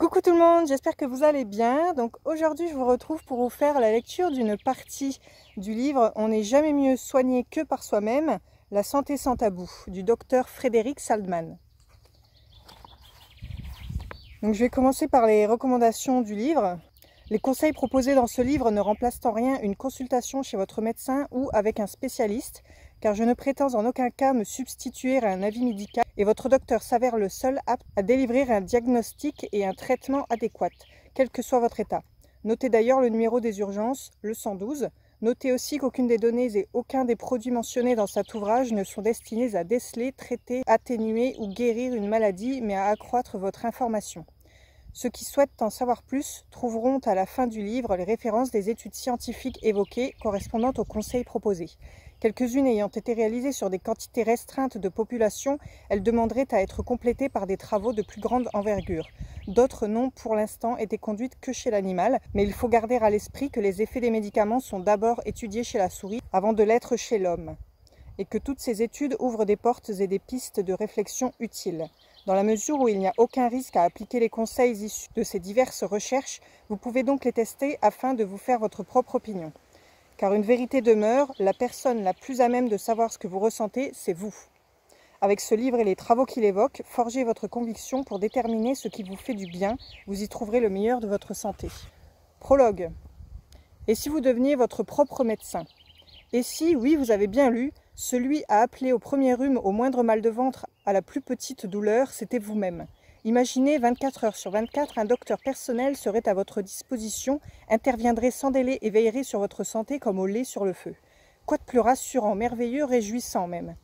Coucou tout le monde, j'espère que vous allez bien. Donc aujourd'hui je vous retrouve pour vous faire la lecture d'une partie du livre On n'est jamais mieux soigné que par soi-même, la santé sans tabou, du docteur Frédéric Saldman. Donc je vais commencer par les recommandations du livre. Les conseils proposés dans ce livre ne remplacent en rien une consultation chez votre médecin ou avec un spécialiste, car je ne prétends en aucun cas me substituer à un avis médical et votre docteur s'avère le seul apte à délivrer un diagnostic et un traitement adéquat, quel que soit votre état. Notez d'ailleurs le numéro des urgences, le 112. Notez aussi qu'aucune des données et aucun des produits mentionnés dans cet ouvrage ne sont destinés à déceler, traiter, atténuer ou guérir une maladie, mais à accroître votre information. Ceux qui souhaitent en savoir plus trouveront à la fin du livre les références des études scientifiques évoquées correspondant aux conseils proposés. Quelques-unes ayant été réalisées sur des quantités restreintes de population, elles demanderaient à être complétées par des travaux de plus grande envergure. D'autres n'ont pour l'instant été conduites que chez l'animal, mais il faut garder à l'esprit que les effets des médicaments sont d'abord étudiés chez la souris avant de l'être chez l'homme, et que toutes ces études ouvrent des portes et des pistes de réflexion utiles. Dans la mesure où il n'y a aucun risque à appliquer les conseils issus de ces diverses recherches, vous pouvez donc les tester afin de vous faire votre propre opinion. Car une vérité demeure, la personne la plus à même de savoir ce que vous ressentez, c'est vous. Avec ce livre et les travaux qu'il évoque, forgez votre conviction pour déterminer ce qui vous fait du bien, vous y trouverez le meilleur de votre santé. Prologue. Et si vous deveniez votre propre médecin? Et si, oui, vous avez bien lu, celui à appeler au premier rhume, au moindre mal de ventre, à la plus petite douleur, c'était vous-même. Imaginez 24 heures sur 24, un docteur personnel serait à votre disposition, interviendrait sans délai et veillerait sur votre santé comme au lait sur le feu. Quoi de plus rassurant, merveilleux, réjouissant même?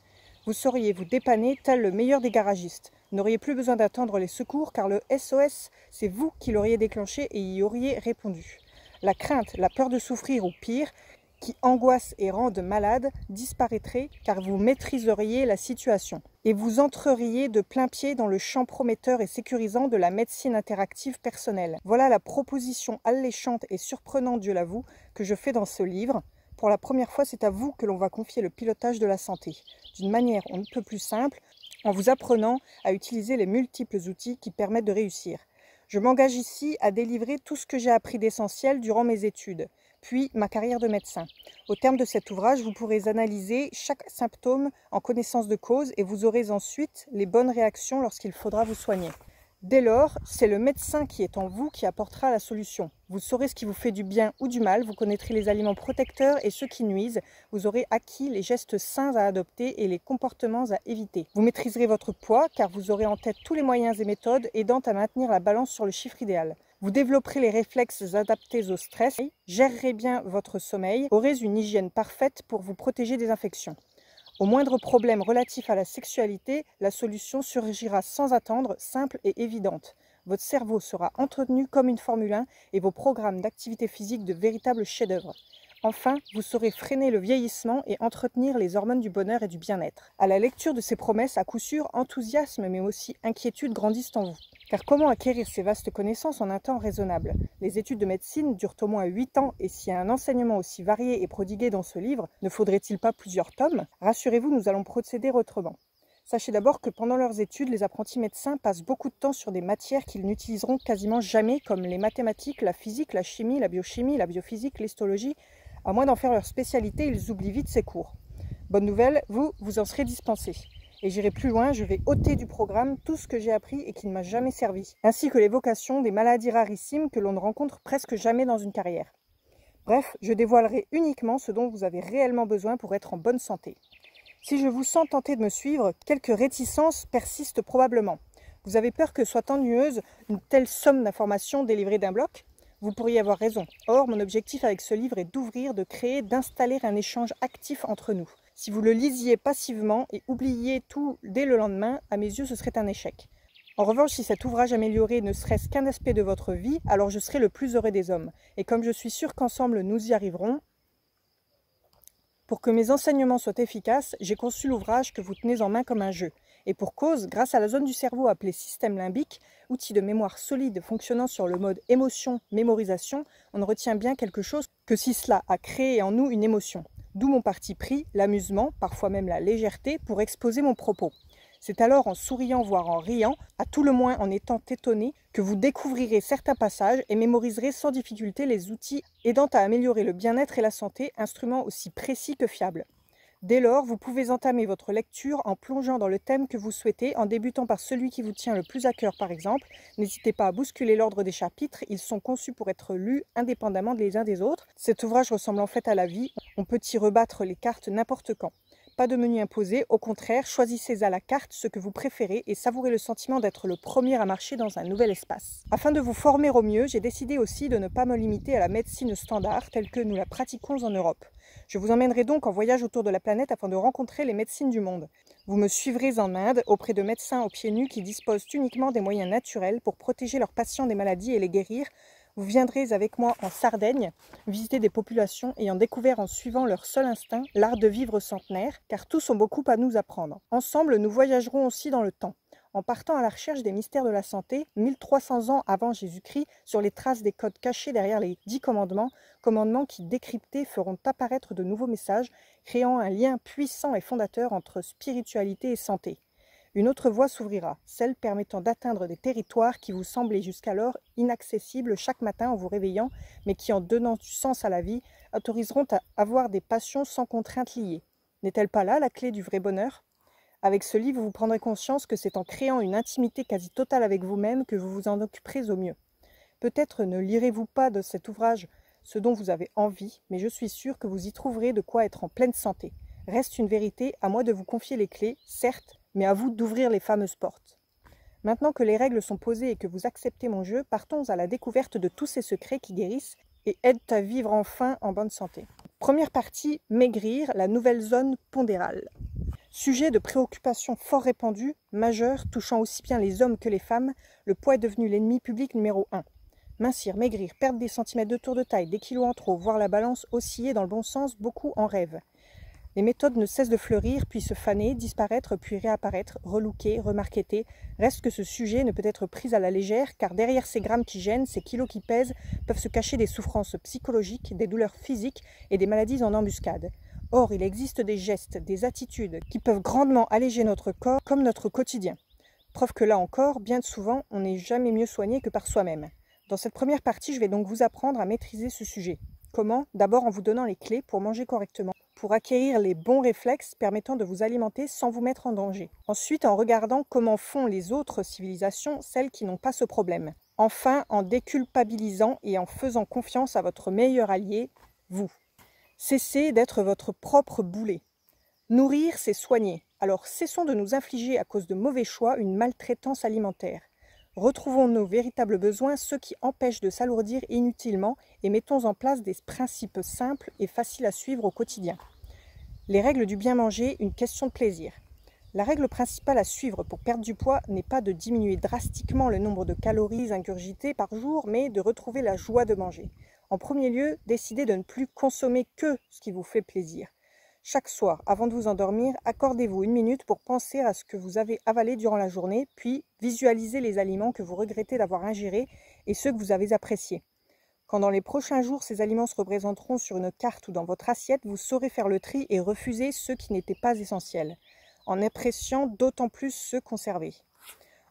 Vous sauriez vous dépanner tel le meilleur des garagistes. Vous n'auriez plus besoin d'attendre les secours car le SOS, c'est vous qui l'auriez déclenché et y auriez répondu. La crainte, la peur de souffrir ou pire, qui angoisse et rende malade, disparaîtrait car vous maîtriseriez la situation et vous entreriez de plein pied dans le champ prometteur et sécurisant de la médecine interactive personnelle. Voilà la proposition alléchante et surprenante, Dieu l'avoue, que je fais dans ce livre. Pour la première fois, c'est à vous que l'on va confier le pilotage de la santé, d'une manière on ne peut plus simple, en vous apprenant à utiliser les multiples outils qui permettent de réussir. Je m'engage ici à délivrer tout ce que j'ai appris d'essentiel durant mes études, puis ma carrière de médecin. Au terme de cet ouvrage, vous pourrez analyser chaque symptôme en connaissance de cause et vous aurez ensuite les bonnes réactions lorsqu'il faudra vous soigner. Dès lors, c'est le médecin qui est en vous qui apportera la solution. Vous saurez ce qui vous fait du bien ou du mal, vous connaîtrez les aliments protecteurs et ceux qui nuisent, vous aurez acquis les gestes sains à adopter et les comportements à éviter. Vous maîtriserez votre poids car vous aurez en tête tous les moyens et méthodes aidant à maintenir la balance sur le chiffre idéal. Vous développerez les réflexes adaptés au stress, gérerez bien votre sommeil, aurez une hygiène parfaite pour vous protéger des infections. Au moindre problème relatif à la sexualité, la solution surgira sans attendre, simple et évidente. Votre cerveau sera entretenu comme une Formule 1 et vos programmes d'activité physique de véritables chefs-d'œuvre. Enfin, vous saurez freiner le vieillissement et entretenir les hormones du bonheur et du bien-être. À la lecture de ces promesses, à coup sûr, enthousiasme mais aussi inquiétude grandissent en vous. Car comment acquérir ces vastes connaissances en un temps raisonnable? Les études de médecine durent au moins 8 ans et si un enseignement aussi varié est prodigué dans ce livre, ne faudrait-il pas plusieurs tomes? Rassurez-vous, nous allons procéder autrement. Sachez d'abord que pendant leurs études, les apprentis médecins passent beaucoup de temps sur des matières qu'ils n'utiliseront quasiment jamais comme les mathématiques, la physique, la chimie, la biochimie, la biophysique, l'histologie. À moins d'en faire leur spécialité, ils oublient vite ces cours. Bonne nouvelle, vous en serez dispensés. Et j'irai plus loin, je vais ôter du programme tout ce que j'ai appris et qui ne m'a jamais servi, ainsi que l'évocation des maladies rarissimes que l'on ne rencontre presque jamais dans une carrière. Bref, je dévoilerai uniquement ce dont vous avez réellement besoin pour être en bonne santé. Si je vous sens tenté de me suivre, quelques réticences persistent probablement. Vous avez peur que soit ennuyeuse une telle somme d'informations délivrées d'un bloc? Vous pourriez avoir raison. Or, mon objectif avec ce livre est d'ouvrir, de créer, d'installer un échange actif entre nous. Si vous le lisiez passivement et oubliez tout dès le lendemain, à mes yeux, ce serait un échec. En revanche, si cet ouvrage améliorait ne serait-ce qu'un aspect de votre vie, alors je serai le plus heureux des hommes. Et comme je suis sûre qu'ensemble nous y arriverons, pour que mes enseignements soient efficaces, j'ai conçu l'ouvrage que vous tenez en main comme un jeu. Et pour cause, grâce à la zone du cerveau appelée système limbique, outil de mémoire solide fonctionnant sur le mode émotion-mémorisation, on ne retient bien quelque chose que si cela a créé en nous une émotion. D'où mon parti pris, l'amusement, parfois même la légèreté, pour exposer mon propos. C'est alors en souriant, voire en riant, à tout le moins en étant étonné, que vous découvrirez certains passages et mémoriserez sans difficulté les outils aidant à améliorer le bien-être et la santé, instruments aussi précis que fiables. Dès lors, vous pouvez entamer votre lecture en plongeant dans le thème que vous souhaitez, en débutant par celui qui vous tient le plus à cœur par exemple. N'hésitez pas à bousculer l'ordre des chapitres, ils sont conçus pour être lus indépendamment les uns des autres. Cet ouvrage ressemble en fait à la vie, on peut y rebattre les cartes n'importe quand. Pas de menu imposé, au contraire, choisissez à la carte ce que vous préférez et savourez le sentiment d'être le premier à marcher dans un nouvel espace. Afin de vous former au mieux, j'ai décidé aussi de ne pas me limiter à la médecine standard telle que nous la pratiquons en Europe. Je vous emmènerai donc en voyage autour de la planète afin de rencontrer les médecines du monde. Vous me suivrez en Inde auprès de médecins aux pieds nus qui disposent uniquement des moyens naturels pour protéger leurs patients des maladies et les guérir. Vous viendrez avec moi en Sardaigne, visiter des populations ayant découvert en suivant leur seul instinct l'art de vivre centenaire, car tous ont beaucoup à nous apprendre. Ensemble, nous voyagerons aussi dans le temps, en partant à la recherche des mystères de la santé, 1300 ans avant Jésus-Christ, sur les traces des codes cachés derrière les 10 commandements, commandements qui, décryptés, feront apparaître de nouveaux messages, créant un lien puissant et fondateur entre spiritualité et santé. Une autre voie s'ouvrira, celle permettant d'atteindre des territoires qui vous semblaient jusqu'alors inaccessibles chaque matin en vous réveillant, mais qui, en donnant du sens à la vie, autoriseront à avoir des passions sans contraintes liées. N'est-elle pas là la clé du vrai bonheur ? Avec ce livre, vous prendrez conscience que c'est en créant une intimité quasi totale avec vous-même que vous vous en occuperez au mieux. Peut-être ne lirez-vous pas de cet ouvrage ce dont vous avez envie, mais je suis sûre que vous y trouverez de quoi être en pleine santé. Reste une vérité, à moi de vous confier les clés, certes, mais à vous d'ouvrir les fameuses portes. Maintenant que les règles sont posées et que vous acceptez mon jeu, partons à la découverte de tous ces secrets qui guérissent et aident à vivre enfin en bonne santé. Première partie, maigrir, la nouvelle zone pondérale. Sujet de préoccupation fort répandu, majeur, touchant aussi bien les hommes que les femmes, le poids est devenu l'ennemi public numéro 1. Mincir, maigrir, perdre des centimètres de tour de taille, des kilos en trop, voir la balance osciller dans le bon sens, beaucoup en rêvent. Les méthodes ne cessent de fleurir, puis se faner, disparaître, puis réapparaître, relooker, remarketer. Reste que ce sujet ne peut être pris à la légère, car derrière ces grammes qui gênent, ces kilos qui pèsent, peuvent se cacher des souffrances psychologiques, des douleurs physiques et des maladies en embuscade. Or, il existe des gestes, des attitudes qui peuvent grandement alléger notre corps comme notre quotidien. Preuve que là encore, bien souvent, on n'est jamais mieux soigné que par soi-même. Dans cette première partie, je vais donc vous apprendre à maîtriser ce sujet. Comment ? D'abord en vous donnant les clés pour manger correctement, pour acquérir les bons réflexes permettant de vous alimenter sans vous mettre en danger. Ensuite, en regardant comment font les autres civilisations, celles qui n'ont pas ce problème. Enfin, en déculpabilisant et en faisant confiance à votre meilleur allié, vous. Cessez d'être votre propre boulet. Nourrir, c'est soigner. Alors cessons de nous infliger à cause de mauvais choix une maltraitance alimentaire. Retrouvons nos véritables besoins, ceux qui empêchent de s'alourdir inutilement, et mettons en place des principes simples et faciles à suivre au quotidien. Les règles du bien manger, une question de plaisir. La règle principale à suivre pour perdre du poids n'est pas de diminuer drastiquement le nombre de calories ingurgitées par jour, mais de retrouver la joie de manger. En premier lieu, décidez de ne plus consommer que ce qui vous fait plaisir. Chaque soir, avant de vous endormir, accordez-vous 1 minute pour penser à ce que vous avez avalé durant la journée, puis visualisez les aliments que vous regrettez d'avoir ingérés et ceux que vous avez appréciés. Quand dans les prochains jours, ces aliments se représenteront sur une carte ou dans votre assiette, vous saurez faire le tri et refuser ceux qui n'étaient pas essentiels, en appréciant d'autant plus ceux conservés.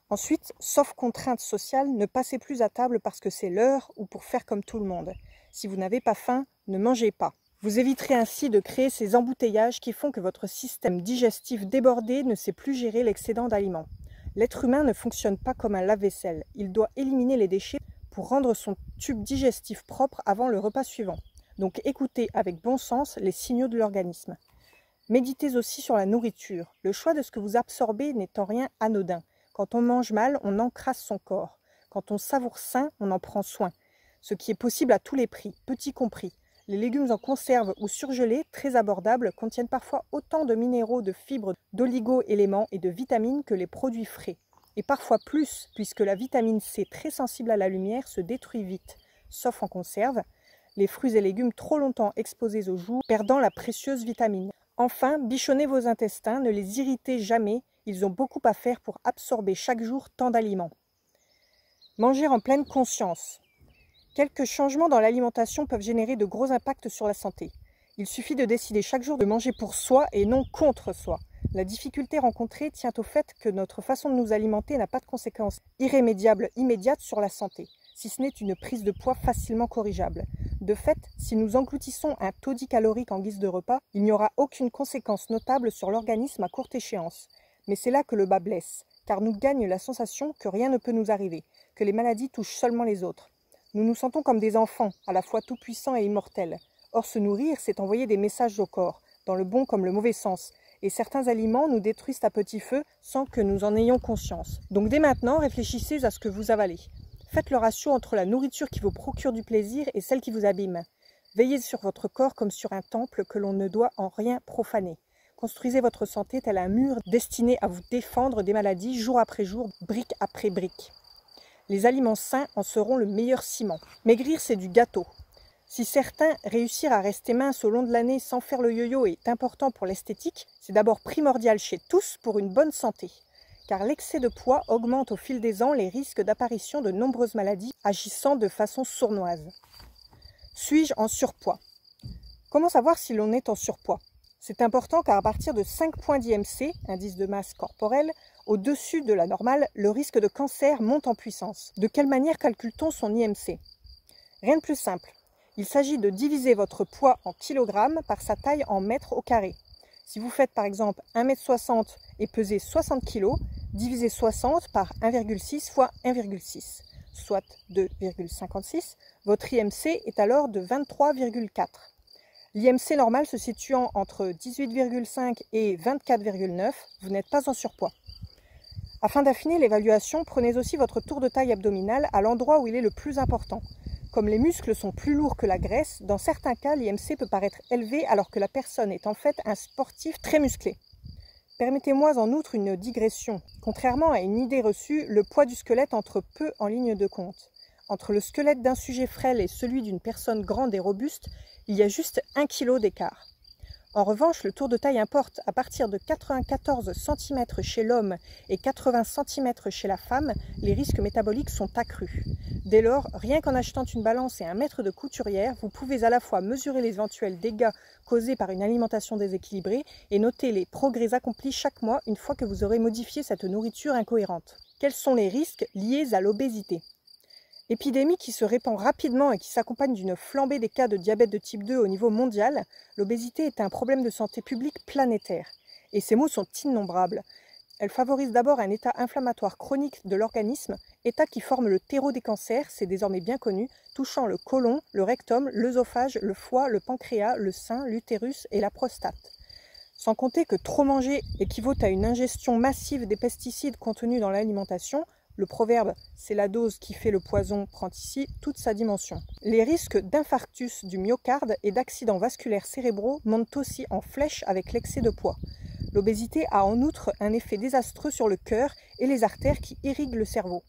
Ensuite, sauf contrainte sociale, ne passez plus à table parce que c'est l'heure ou pour faire comme tout le monde. Si vous n'avez pas faim, ne mangez pas. Vous éviterez ainsi de créer ces embouteillages qui font que votre système digestif débordé ne sait plus gérer l'excédent d'aliments. L'être humain ne fonctionne pas comme un lave-vaisselle. Il doit éliminer les déchets pour rendre son tube digestif propre avant le repas suivant. Donc écoutez avec bon sens les signaux de l'organisme. Méditez aussi sur la nourriture. Le choix de ce que vous absorbez n'est en rien anodin. Quand on mange mal, on encrasse son corps. Quand on savoure sain, on en prend soin. Ce qui est possible à tous les prix, petits compris. Les légumes en conserve ou surgelés, très abordables, contiennent parfois autant de minéraux, de fibres, d'oligo-éléments et de vitamines que les produits frais. Et parfois plus, puisque la vitamine C, très sensible à la lumière, se détruit vite, sauf en conserve. Les fruits et légumes trop longtemps exposés au jour, perdant la précieuse vitamine. Enfin, bichonnez vos intestins, ne les irritez jamais, ils ont beaucoup à faire pour absorber chaque jour tant d'aliments. Manger en pleine conscience. Quelques changements dans l'alimentation peuvent générer de gros impacts sur la santé. Il suffit de décider chaque jour de manger pour soi et non contre soi. La difficulté rencontrée tient au fait que notre façon de nous alimenter n'a pas de conséquences irrémédiables immédiates sur la santé, si ce n'est une prise de poids facilement corrigeable. De fait, si nous engloutissons un taudis calorique en guise de repas, il n'y aura aucune conséquence notable sur l'organisme à courte échéance. Mais c'est là que le bât blesse, car nous gagne la sensation que rien ne peut nous arriver, que les maladies touchent seulement les autres. Nous nous sentons comme des enfants, à la fois tout-puissants et immortels. Or, se nourrir, c'est envoyer des messages au corps, dans le bon comme le mauvais sens, et certains aliments nous détruisent à petit feu sans que nous en ayons conscience. Donc dès maintenant, réfléchissez à ce que vous avalez. Faites le ratio entre la nourriture qui vous procure du plaisir et celle qui vous abîme. Veillez sur votre corps comme sur un temple que l'on ne doit en rien profaner. Construisez votre santé tel un mur destiné à vous défendre des maladies jour après jour, brique après brique. Les aliments sains en seront le meilleur ciment. Maigrir, c'est du gâteau. Si certains réussir à rester minces au long de l'année sans faire le yo-yo est important pour l'esthétique, c'est d'abord primordial chez tous pour une bonne santé. Car l'excès de poids augmente au fil des ans les risques d'apparition de nombreuses maladies agissant de façon sournoise. Suis-je en surpoids? Comment savoir si l'on est en surpoids? C'est important car à partir de 5 points d'IMC, indice de masse corporelle, au-dessus de la normale, le risque de cancer monte en puissance. De quelle manière calcule-t-on son IMC? Rien de plus simple. Il s'agit de diviser votre poids en kilogrammes par sa taille en mètres au carré. Si vous faites par exemple 1,60 m et pesez 60 kg, divisez 60 par 1,6 fois 1,6, soit 2,56, votre IMC est alors de 23,4. L'IMC normal se situant entre 18,5 et 24,9, vous n'êtes pas en surpoids. Afin d'affiner l'évaluation, prenez aussi votre tour de taille abdominale à l'endroit où il est le plus important. Comme les muscles sont plus lourds que la graisse, dans certains cas, l'IMC peut paraître élevé alors que la personne est en fait un sportif très musclé. Permettez-moi en outre une digression. Contrairement à une idée reçue, le poids du squelette entre peu en ligne de compte. Entre le squelette d'un sujet frêle et celui d'une personne grande et robuste, il y a juste 1 kg d'écart. En revanche, le tour de taille importe. À partir de 94 cm chez l'homme et 80 cm chez la femme, les risques métaboliques sont accrus. Dès lors, rien qu'en achetant une balance et un mètre de couturière, vous pouvez à la fois mesurer les éventuels dégâts causés par une alimentation déséquilibrée et noter les progrès accomplis chaque mois une fois que vous aurez modifié cette nourriture incohérente. Quels sont les risques liés à l'obésité? Épidémie qui se répand rapidement et qui s'accompagne d'une flambée des cas de diabète de type 2 au niveau mondial, l'obésité est un problème de santé publique planétaire. Et ces maux sont innombrables. Elle favorise d'abord un état inflammatoire chronique de l'organisme, état qui forme le terreau des cancers, c'est désormais bien connu, touchant le côlon, le rectum, l'œsophage, le foie, le pancréas, le sein, l'utérus et la prostate. Sans compter que trop manger équivaut à une ingestion massive des pesticides contenus dans l'alimentation. Le proverbe « c'est la dose qui fait le poison » prend ici toute sa dimension. Les risques d'infarctus du myocarde et d'accidents vasculaires cérébraux montent aussi en flèche avec l'excès de poids. L'obésité a en outre un effet désastreux sur le cœur et les artères qui irriguent le cerveau.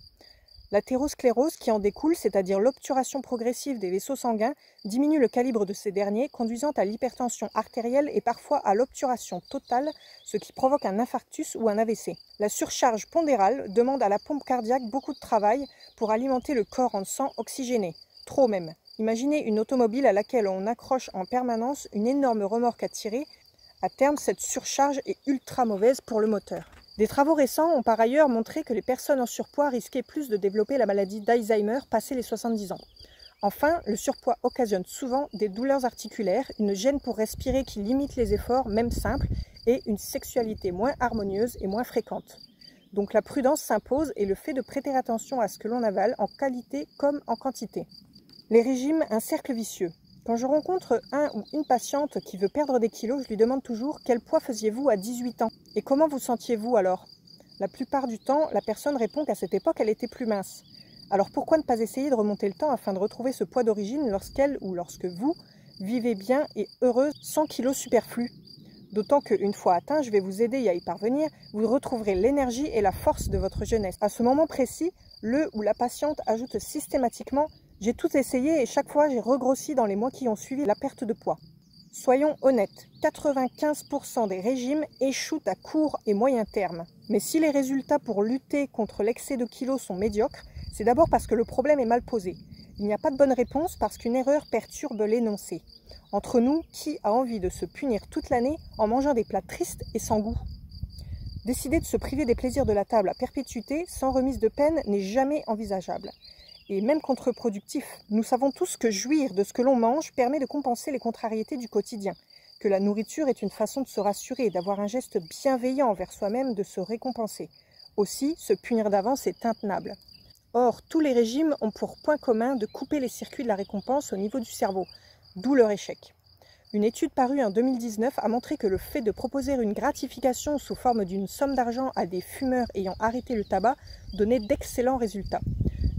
L'athérosclérose qui en découle, c'est-à-dire l'obturation progressive des vaisseaux sanguins, diminue le calibre de ces derniers, conduisant à l'hypertension artérielle et parfois à l'obturation totale, ce qui provoque un infarctus ou un AVC. La surcharge pondérale demande à la pompe cardiaque beaucoup de travail pour alimenter le corps en sang oxygéné. Trop même. Imaginez une automobile à laquelle on accroche en permanence une énorme remorque à tirer. À terme, cette surcharge est ultra mauvaise pour le moteur. Des travaux récents ont par ailleurs montré que les personnes en surpoids risquaient plus de développer la maladie d'Alzheimer passé les 70 ans. Enfin, le surpoids occasionne souvent des douleurs articulaires, une gêne pour respirer qui limite les efforts, même simples, et une sexualité moins harmonieuse et moins fréquente. Donc la prudence s'impose et le fait de prêter attention à ce que l'on avale en qualité comme en quantité. Les régimes, un cercle vicieux. Quand je rencontre un ou une patiente qui veut perdre des kilos, je lui demande toujours « Quel poids faisiez-vous à 18 ans ?» Et comment vous sentiez-vous alors? La plupart du temps, la personne répond qu'à cette époque, elle était plus mince. Alors pourquoi ne pas essayer de remonter le temps afin de retrouver ce poids d'origine lorsqu'elle ou lorsque vous vivez bien et heureuse sans kilos superflus? D'autant qu'une fois atteint, je vais vous aider à y parvenir, vous retrouverez l'énergie et la force de votre jeunesse. À ce moment précis, le ou la patiente ajoute systématiquement « J'ai tout essayé et chaque fois j'ai regrossi dans les mois qui ont suivi la perte de poids ». Soyons honnêtes, 95% des régimes échouent à court et moyen terme. Mais si les résultats pour lutter contre l'excès de kilos sont médiocres, c'est d'abord parce que le problème est mal posé. Il n'y a pas de bonne réponse parce qu'une erreur perturbe l'énoncé. Entre nous, qui a envie de se punir toute l'année en mangeant des plats tristes et sans goût? Décider de se priver des plaisirs de la table à perpétuité, sans remise de peine, n'est jamais envisageable. Et même contre-productif. Nous savons tous que jouir de ce que l'on mange permet de compenser les contrariétés du quotidien, que la nourriture est une façon de se rassurer, d'avoir un geste bienveillant envers soi-même, de se récompenser. Aussi, se punir d'avance est intenable. Or, tous les régimes ont pour point commun de couper les circuits de la récompense au niveau du cerveau, d'où leur échec. Une étude parue en 2019 a montré que le fait de proposer une gratification sous forme d'une somme d'argent à des fumeurs ayant arrêté le tabac donnait d'excellents résultats.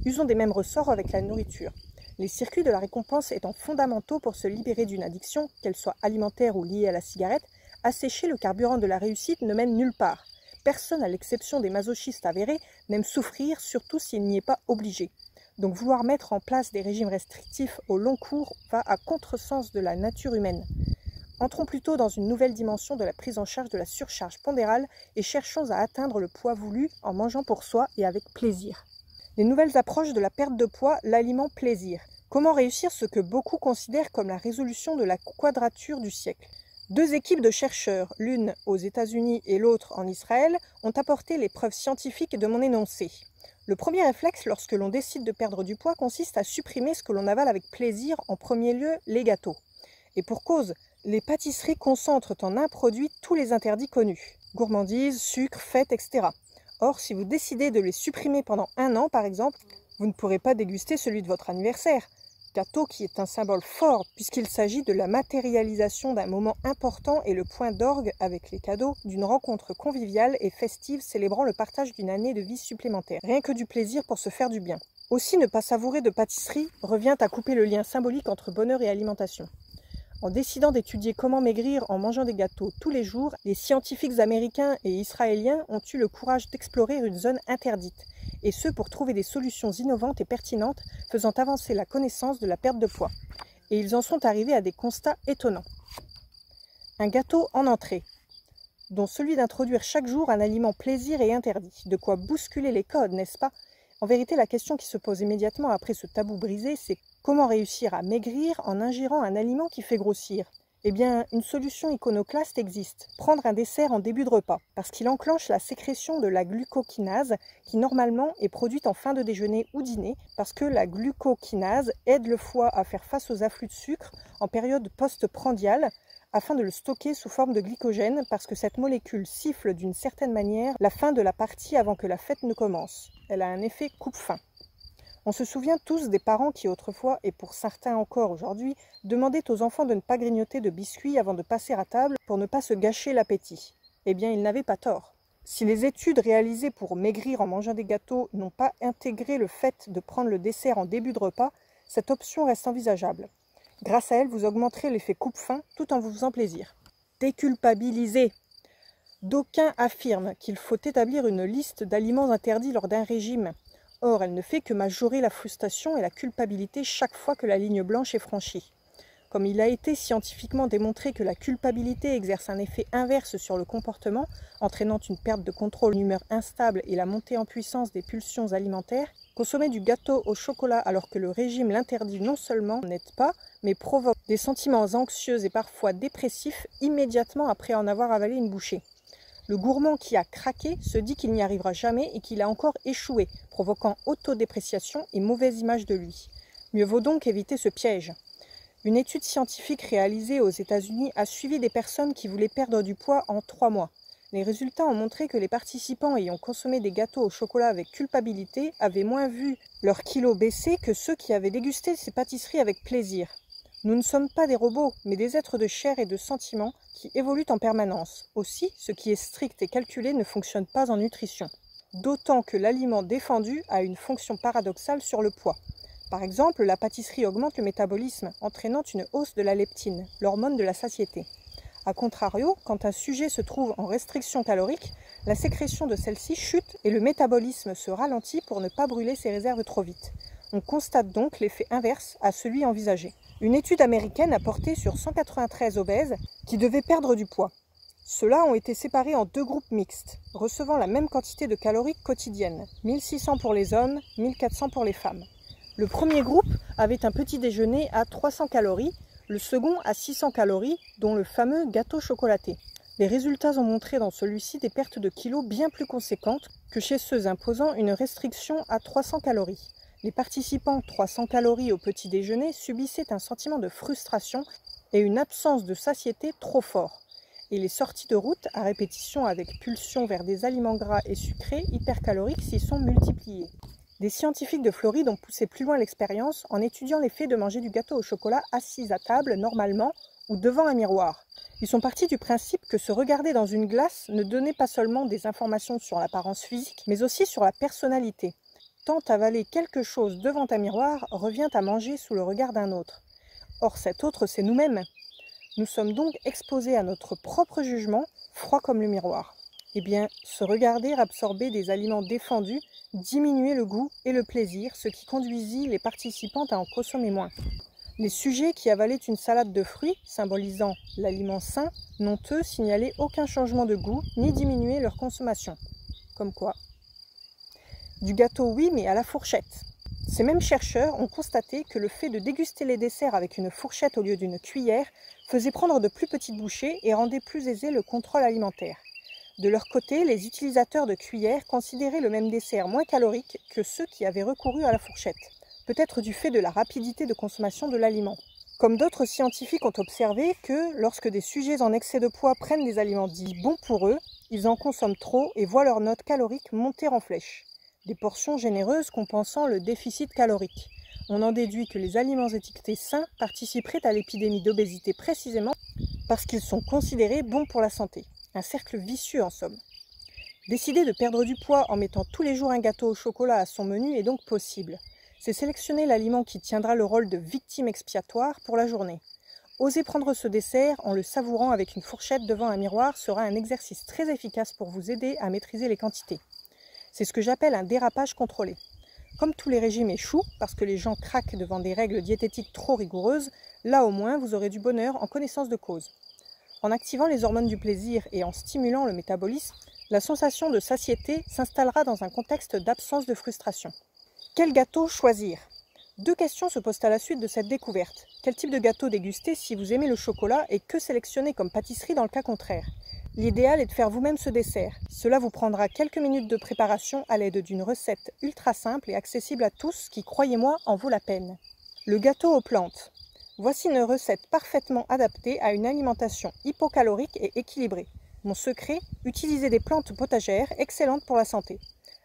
Usons des mêmes ressorts avec la nourriture. Les circuits de la récompense étant fondamentaux pour se libérer d'une addiction, qu'elle soit alimentaire ou liée à la cigarette, assécher le carburant de la réussite ne mène nulle part. Personne, à l'exception des masochistes avérés, n'aime souffrir, surtout s'il n'y est pas obligé. Donc vouloir mettre en place des régimes restrictifs au long cours va à contresens de la nature humaine. Entrons plutôt dans une nouvelle dimension de la prise en charge de la surcharge pondérale et cherchons à atteindre le poids voulu en mangeant pour soi et avec plaisir. Les nouvelles approches de la perte de poids, l'aliment plaisir. Comment réussir ce que beaucoup considèrent comme la résolution de la quadrature du siècle? Deux équipes de chercheurs, l'une aux États-Unis et l'autre en Israël, ont apporté les preuves scientifiques de mon énoncé. Le premier réflexe lorsque l'on décide de perdre du poids consiste à supprimer ce que l'on avale avec plaisir, en premier lieu les gâteaux. Et pour cause, les pâtisseries concentrent en un produit tous les interdits connus. Gourmandise, sucre, fête, etc. Or, si vous décidez de les supprimer pendant 1 an, par exemple, vous ne pourrez pas déguster celui de votre anniversaire. Gâteau qui est un symbole fort puisqu'il s'agit de la matérialisation d'un moment important et le point d'orgue avec les cadeaux d'une rencontre conviviale et festive célébrant le partage d'une année de vie supplémentaire. Rien que du plaisir pour se faire du bien. Aussi, ne pas savourer de pâtisserie revient à couper le lien symbolique entre bonheur et alimentation. En décidant d'étudier comment maigrir en mangeant des gâteaux tous les jours, les scientifiques américains et israéliens ont eu le courage d'explorer une zone interdite, et ce pour trouver des solutions innovantes et pertinentes faisant avancer la connaissance de la perte de poids. Et ils en sont arrivés à des constats étonnants. Un gâteau en entrée, dont celui d'introduire chaque jour un aliment plaisir et interdit, de quoi bousculer les codes, n'est-ce pas? En vérité, la question qui se pose immédiatement après ce tabou brisé, c'est comment réussir à maigrir en ingérant un aliment qui fait grossir? Eh bien, une solution iconoclaste existe. Prendre un dessert en début de repas, parce qu'il enclenche la sécrétion de la glucokinase, qui normalement est produite en fin de déjeuner ou dîner, parce que la glucokinase aide le foie à faire face aux afflux de sucre en période post-prandiale, afin de le stocker sous forme de glycogène, parce que cette molécule siffle d'une certaine manière la fin de la partie avant que la fête ne commence. Elle a un effet coupe-faim. On se souvient tous des parents qui autrefois, et pour certains encore aujourd'hui, demandaient aux enfants de ne pas grignoter de biscuits avant de passer à table pour ne pas se gâcher l'appétit. Eh bien, ils n'avaient pas tort. Si les études réalisées pour maigrir en mangeant des gâteaux n'ont pas intégré le fait de prendre le dessert en début de repas, cette option reste envisageable. Grâce à elle, vous augmenterez l'effet coupe-faim tout en vous faisant plaisir. Déculpabiliser. D'aucuns affirment qu'il faut établir une liste d'aliments interdits lors d'un régime. Or, elle ne fait que majorer la frustration et la culpabilité chaque fois que la ligne blanche est franchie. Comme il a été scientifiquement démontré que la culpabilité exerce un effet inverse sur le comportement, entraînant une perte de contrôle, une humeur instable et la montée en puissance des pulsions alimentaires, consommer du gâteau au chocolat alors que le régime l'interdit non seulement n'aide pas, mais provoque des sentiments anxieux et parfois dépressifs immédiatement après en avoir avalé une bouchée. Le gourmand qui a craqué se dit qu'il n'y arrivera jamais et qu'il a encore échoué, provoquant autodépréciation et mauvaise image de lui. Mieux vaut donc éviter ce piège. Une étude scientifique réalisée aux États-Unis a suivi des personnes qui voulaient perdre du poids en 3 mois. Les résultats ont montré que les participants ayant consommé des gâteaux au chocolat avec culpabilité avaient moins vu leur kilo baisser que ceux qui avaient dégusté ces pâtisseries avec plaisir. Nous ne sommes pas des robots, mais des êtres de chair et de sentiments qui évoluent en permanence. Aussi, ce qui est strict et calculé ne fonctionne pas en nutrition. D'autant que l'aliment défendu a une fonction paradoxale sur le poids. Par exemple, la pâtisserie augmente le métabolisme, entraînant une hausse de la leptine, l'hormone de la satiété. A contrario, quand un sujet se trouve en restriction calorique, la sécrétion de celle-ci chute et le métabolisme se ralentit pour ne pas brûler ses réserves trop vite. On constate donc l'effet inverse à celui envisagé. Une étude américaine a porté sur 193 obèses qui devaient perdre du poids. Ceux-là ont été séparés en 2 groupes mixtes, recevant la même quantité de calories quotidiennes, 1600 pour les hommes, 1400 pour les femmes. Le premier groupe avait un petit déjeuner à 300 calories, le second à 600 calories, dont le fameux gâteau chocolaté. Les résultats ont montré dans celui-ci des pertes de kilos bien plus conséquentes que chez ceux imposant une restriction à 300 calories. Les participants 300 calories au petit déjeuner subissaient un sentiment de frustration et une absence de satiété trop fort. Et les sorties de route à répétition avec pulsion vers des aliments gras et sucrés hypercaloriques s'y sont multipliées. Des scientifiques de Floride ont poussé plus loin l'expérience en étudiant l'effet de manger du gâteau au chocolat assis à table normalement ou devant un miroir. Ils sont partis du principe que se regarder dans une glace ne donnait pas seulement des informations sur l'apparence physique, mais aussi sur la personnalité. Tant avaler quelque chose devant un miroir revient à manger sous le regard d'un autre. Or cet autre, c'est nous-mêmes. Nous sommes donc exposés à notre propre jugement, froid comme le miroir. Eh bien, se regarder absorber des aliments défendus diminuait le goût et le plaisir, ce qui conduisit les participants à en consommer moins. Les sujets qui avalaient une salade de fruits, symbolisant l'aliment sain, n'ont eux signalé aucun changement de goût, ni diminué leur consommation. Comme quoi. Du gâteau, oui, mais à la fourchette. Ces mêmes chercheurs ont constaté que le fait de déguster les desserts avec une fourchette au lieu d'une cuillère faisait prendre de plus petites bouchées et rendait plus aisé le contrôle alimentaire. De leur côté, les utilisateurs de cuillères considéraient le même dessert moins calorique que ceux qui avaient recouru à la fourchette, peut-être du fait de la rapidité de consommation de l'aliment. Comme d'autres scientifiques ont observé que, lorsque des sujets en excès de poids prennent des aliments dits bons pour eux, ils en consomment trop et voient leur note calorique monter en flèche. Des portions généreuses compensant le déficit calorique. On en déduit que les aliments étiquetés sains participeraient à l'épidémie d'obésité précisément parce qu'ils sont considérés bons pour la santé. Un cercle vicieux en somme. Décider de perdre du poids en mettant tous les jours un gâteau au chocolat à son menu est donc possible. C'est sélectionner l'aliment qui tiendra le rôle de victime expiatoire pour la journée. Oser prendre ce dessert en le savourant avec une fourchette devant un miroir sera un exercice très efficace pour vous aider à maîtriser les quantités. C'est ce que j'appelle un dérapage contrôlé. Comme tous les régimes échouent, parce que les gens craquent devant des règles diététiques trop rigoureuses, là au moins vous aurez du bonheur en connaissance de cause. En activant les hormones du plaisir et en stimulant le métabolisme, la sensation de satiété s'installera dans un contexte d'absence de frustration. Quel gâteau choisir? Deux questions se posent à la suite de cette découverte. Quel type de gâteau déguster si vous aimez le chocolat et que sélectionner comme pâtisserie dans le cas contraire? L'idéal est de faire vous-même ce dessert. Cela vous prendra quelques minutes de préparation à l'aide d'une recette ultra simple et accessible à tous qui, croyez-moi, en vaut la peine. Le gâteau aux plantes. Voici une recette parfaitement adaptée à une alimentation hypocalorique et équilibrée. Mon secret, utiliser des plantes potagères excellentes pour la santé.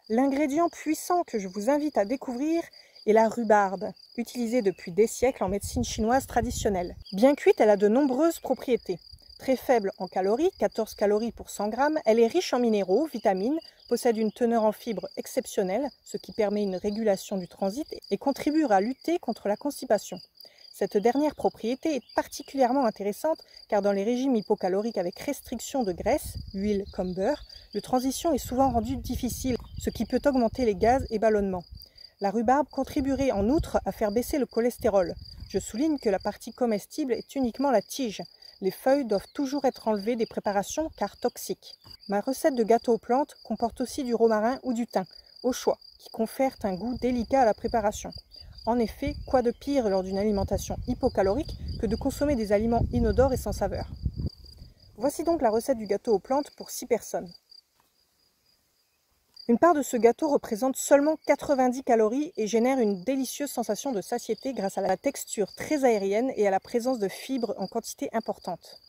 L'ingrédient puissant que je vous invite à découvrir est la rhubarbe, utilisée depuis des siècles en médecine chinoise traditionnelle. Bien cuite, elle a de nombreuses propriétés. Très faible en calories, 14 calories pour 100 grammes, elle est riche en minéraux, vitamines, possède une teneur en fibres exceptionnelle, ce qui permet une régulation du transit et contribue à lutter contre la constipation. Cette dernière propriété est particulièrement intéressante car dans les régimes hypocaloriques avec restriction de graisse, huile comme beurre, la transition est souvent rendue difficile, ce qui peut augmenter les gaz et ballonnements. La rhubarbe contribuerait en outre à faire baisser le cholestérol. Je souligne que la partie comestible est uniquement la tige. Les feuilles doivent toujours être enlevées des préparations car toxiques. Ma recette de gâteau aux plantes comporte aussi du romarin ou du thym, au choix, qui confèrent un goût délicat à la préparation. En effet, quoi de pire lors d'une alimentation hypocalorique que de consommer des aliments inodores et sans saveur. Voici donc la recette du gâteau aux plantes pour 6 personnes. Une part de ce gâteau représente seulement 90 calories et génère une délicieuse sensation de satiété grâce à la texture très aérienne et à la présence de fibres en quantité importante.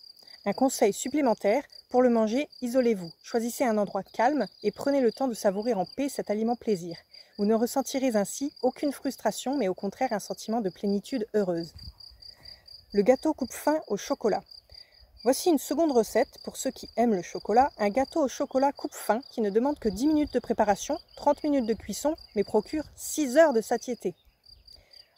Un conseil supplémentaire, pour le manger, isolez-vous. Choisissez un endroit calme et prenez le temps de savourer en paix cet aliment plaisir. Vous ne ressentirez ainsi aucune frustration, mais au contraire un sentiment de plénitude heureuse. Le gâteau coupe-faim au chocolat. Voici une seconde recette pour ceux qui aiment le chocolat, un gâteau au chocolat coupe-faim qui ne demande que 10 minutes de préparation, 30 minutes de cuisson, mais procure 6 heures de satiété.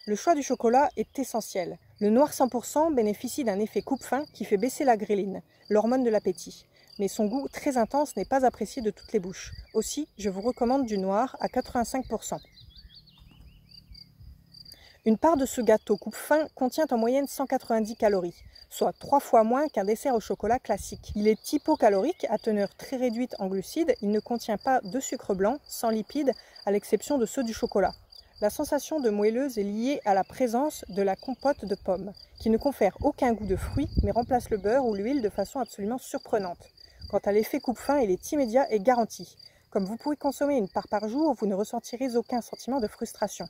Le choix du chocolat est essentiel. Le noir 100% bénéficie d'un effet coupe-faim qui fait baisser la gréline, l'hormone de l'appétit. Mais son goût très intense n'est pas apprécié de toutes les bouches. Aussi, je vous recommande du noir à 85%. Une part de ce gâteau coupe-faim contient en moyenne 190 calories, soit 3 fois moins qu'un dessert au chocolat classique. Il est hypocalorique, à teneur très réduite en glucides, il ne contient pas de sucre blanc, sans lipides, à l'exception de ceux du chocolat. La sensation de moelleuse est liée à la présence de la compote de pommes, qui ne confère aucun goût de fruits, mais remplace le beurre ou l'huile de façon absolument surprenante. Quant à l'effet coupe-faim, il est immédiat et garanti. Comme vous pouvez consommer une part par jour, vous ne ressentirez aucun sentiment de frustration.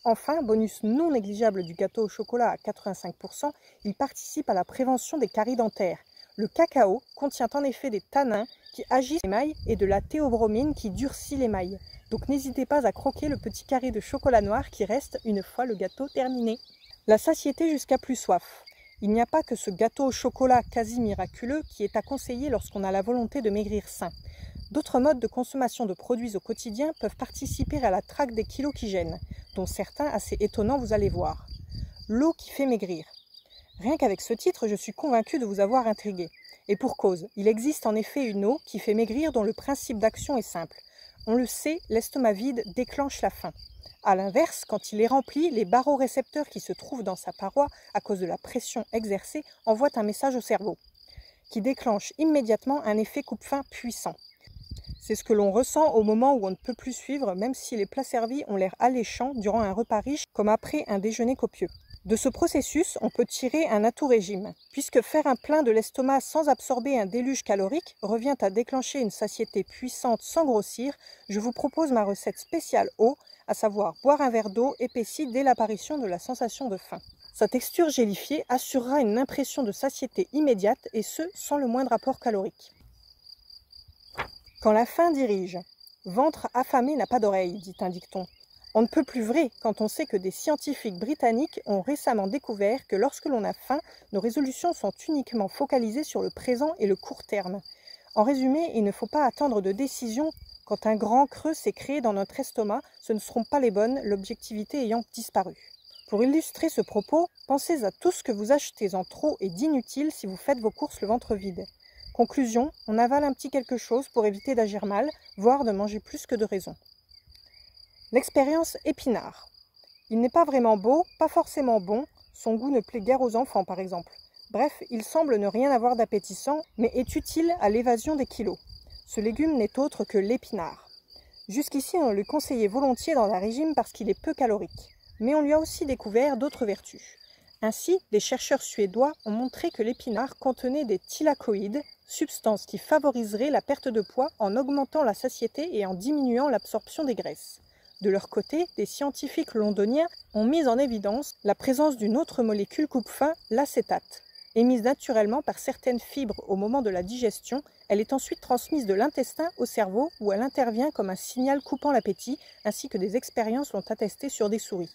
Enfin, bonus non négligeable du gâteau au chocolat à 85%, il participe à la prévention des caries dentaires. Le cacao contient en effet des tanins qui agissent sur l'émail et de la théobromine qui durcit l'émail. Donc n'hésitez pas à croquer le petit carré de chocolat noir qui reste une fois le gâteau terminé. La satiété jusqu'à plus soif. Il n'y a pas que ce gâteau au chocolat quasi miraculeux qui est à conseiller lorsqu'on a la volonté de maigrir sain. D'autres modes de consommation de produits au quotidien peuvent participer à la traque des kilos qui gênent, dont certains assez étonnants vous allez voir. L'eau qui fait maigrir. Rien qu'avec ce titre, je suis convaincue de vous avoir intrigué. Et pour cause, il existe en effet une eau qui fait maigrir dont le principe d'action est simple. On le sait, l'estomac vide déclenche la faim. A l'inverse, quand il est rempli, les barorécepteurs qui se trouvent dans sa paroi à cause de la pression exercée envoient un message au cerveau, qui déclenche immédiatement un effet coupe-faim puissant. C'est ce que l'on ressent au moment où on ne peut plus suivre, même si les plats servis ont l'air alléchants durant un repas riche comme après un déjeuner copieux. De ce processus, on peut tirer un atout régime, puisque faire un plein de l'estomac sans absorber un déluge calorique revient à déclencher une satiété puissante sans grossir. Je vous propose ma recette spéciale eau, à savoir boire un verre d'eau épaissi dès l'apparition de la sensation de faim. Sa texture gélifiée assurera une impression de satiété immédiate et ce, sans le moindre apport calorique. Quand la faim dirige, ventre affamé n'a pas d'oreille, dit un dicton. On ne peut plus vrai quand on sait que des scientifiques britanniques ont récemment découvert que lorsque l'on a faim, nos résolutions sont uniquement focalisées sur le présent et le court terme. En résumé, il ne faut pas attendre de décision. Quand un grand creux s'est créé dans notre estomac, ce ne seront pas les bonnes, l'objectivité ayant disparu. Pour illustrer ce propos, pensez à tout ce que vous achetez en trop et d'inutile si vous faites vos courses le ventre vide. Conclusion, on avale un petit quelque chose pour éviter d'agir mal, voire de manger plus que de raison. L'expérience épinard. Il n'est pas vraiment beau, pas forcément bon, son goût ne plaît guère aux enfants par exemple. Bref, il semble ne rien avoir d'appétissant, mais est utile à l'évasion des kilos. Ce légume n'est autre que l'épinard. Jusqu'ici, on le conseillait volontiers dans un régime parce qu'il est peu calorique. Mais on lui a aussi découvert d'autres vertus. Ainsi, des chercheurs suédois ont montré que l'épinard contenait des thylakoïdes, substances qui favoriseraient la perte de poids en augmentant la satiété et en diminuant l'absorption des graisses. De leur côté, des scientifiques londoniens ont mis en évidence la présence d'une autre molécule coupe-faim, l'acétate. Émise naturellement par certaines fibres au moment de la digestion, elle est ensuite transmise de l'intestin au cerveau où elle intervient comme un signal coupant l'appétit, ainsi que des expériences l'ont attesté sur des souris.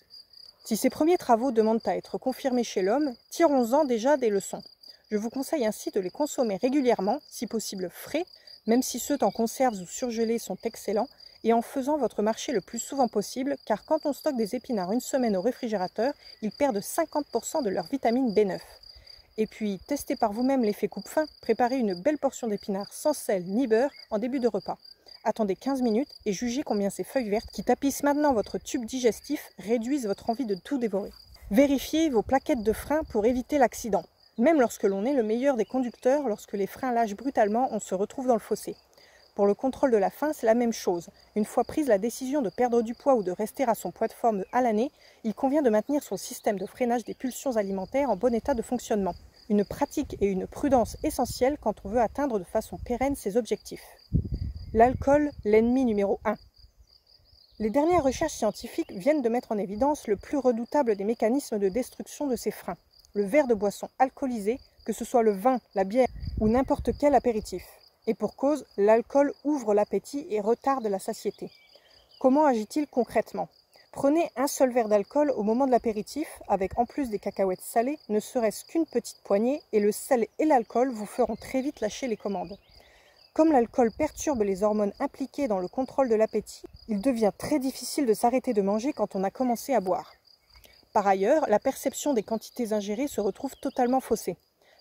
Si ces premiers travaux demandent à être confirmés chez l'homme, tirons-en déjà des leçons. Je vous conseille ainsi de les consommer régulièrement, si possible frais, même si ceux en conserves ou surgelés sont excellents, et en faisant votre marché le plus souvent possible, car quand on stocke des épinards une semaine au réfrigérateur, ils perdent 50% de leur vitamine B9. Et puis, testez par vous-même l'effet coupe-faim, préparez une belle portion d'épinards sans sel ni beurre en début de repas. Attendez 15 minutes et jugez combien ces feuilles vertes qui tapissent maintenant votre tube digestif réduisent votre envie de tout dévorer. Vérifiez vos plaquettes de frein pour éviter l'accident. Même lorsque l'on est le meilleur des conducteurs, lorsque les freins lâchent brutalement, on se retrouve dans le fossé. Pour le contrôle de la faim, c'est la même chose. Une fois prise la décision de perdre du poids ou de rester à son poids de forme à l'année, il convient de maintenir son système de freinage des pulsions alimentaires en bon état de fonctionnement. Une pratique et une prudence essentielles quand on veut atteindre de façon pérenne ses objectifs. L'alcool, l'ennemi numéro 1. Les dernières recherches scientifiques viennent de mettre en évidence le plus redoutable des mécanismes de destruction de ces freins, le verre de boisson alcoolisé, que ce soit le vin, la bière ou n'importe quel apéritif. Et pour cause, l'alcool ouvre l'appétit et retarde la satiété. Comment agit-il concrètement? Prenez un seul verre d'alcool au moment de l'apéritif, avec en plus des cacahuètes salées, ne serait-ce qu'une petite poignée, et le sel et l'alcool vous feront très vite lâcher les commandes. Comme l'alcool perturbe les hormones impliquées dans le contrôle de l'appétit, il devient très difficile de s'arrêter de manger quand on a commencé à boire. Par ailleurs, la perception des quantités ingérées se retrouve totalement faussée.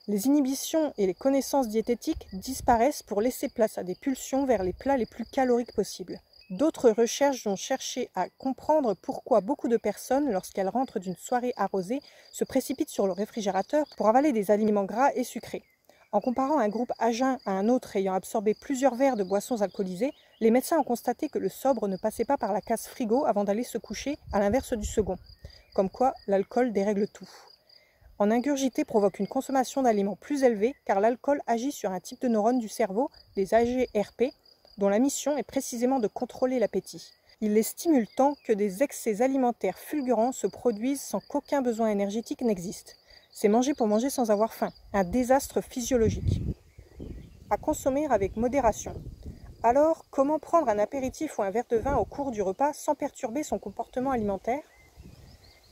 Les inhibitions et les connaissances diététiques disparaissent pour laisser place à des pulsions vers les plats les plus caloriques possibles. D'autres recherches ont cherché à comprendre pourquoi beaucoup de personnes, lorsqu'elles rentrent d'une soirée arrosée, se précipitent sur le réfrigérateur pour avaler des aliments gras et sucrés. En comparant un groupe à jeun à un autre ayant absorbé plusieurs verres de boissons alcoolisées, les médecins ont constaté que le sobre ne passait pas par la case frigo avant d'aller se coucher, à l'inverse du second. Comme quoi, l'alcool dérègle tout. En ingurgiter provoque une consommation d'aliments plus élevée car l'alcool agit sur un type de neurones du cerveau, les AGRP, dont la mission est précisément de contrôler l'appétit. Il les stimule tant que des excès alimentaires fulgurants se produisent sans qu'aucun besoin énergétique n'existe. C'est manger pour manger sans avoir faim, un désastre physiologique. À consommer avec modération. Alors, comment prendre un apéritif ou un verre de vin au cours du repas sans perturber son comportement alimentaire ?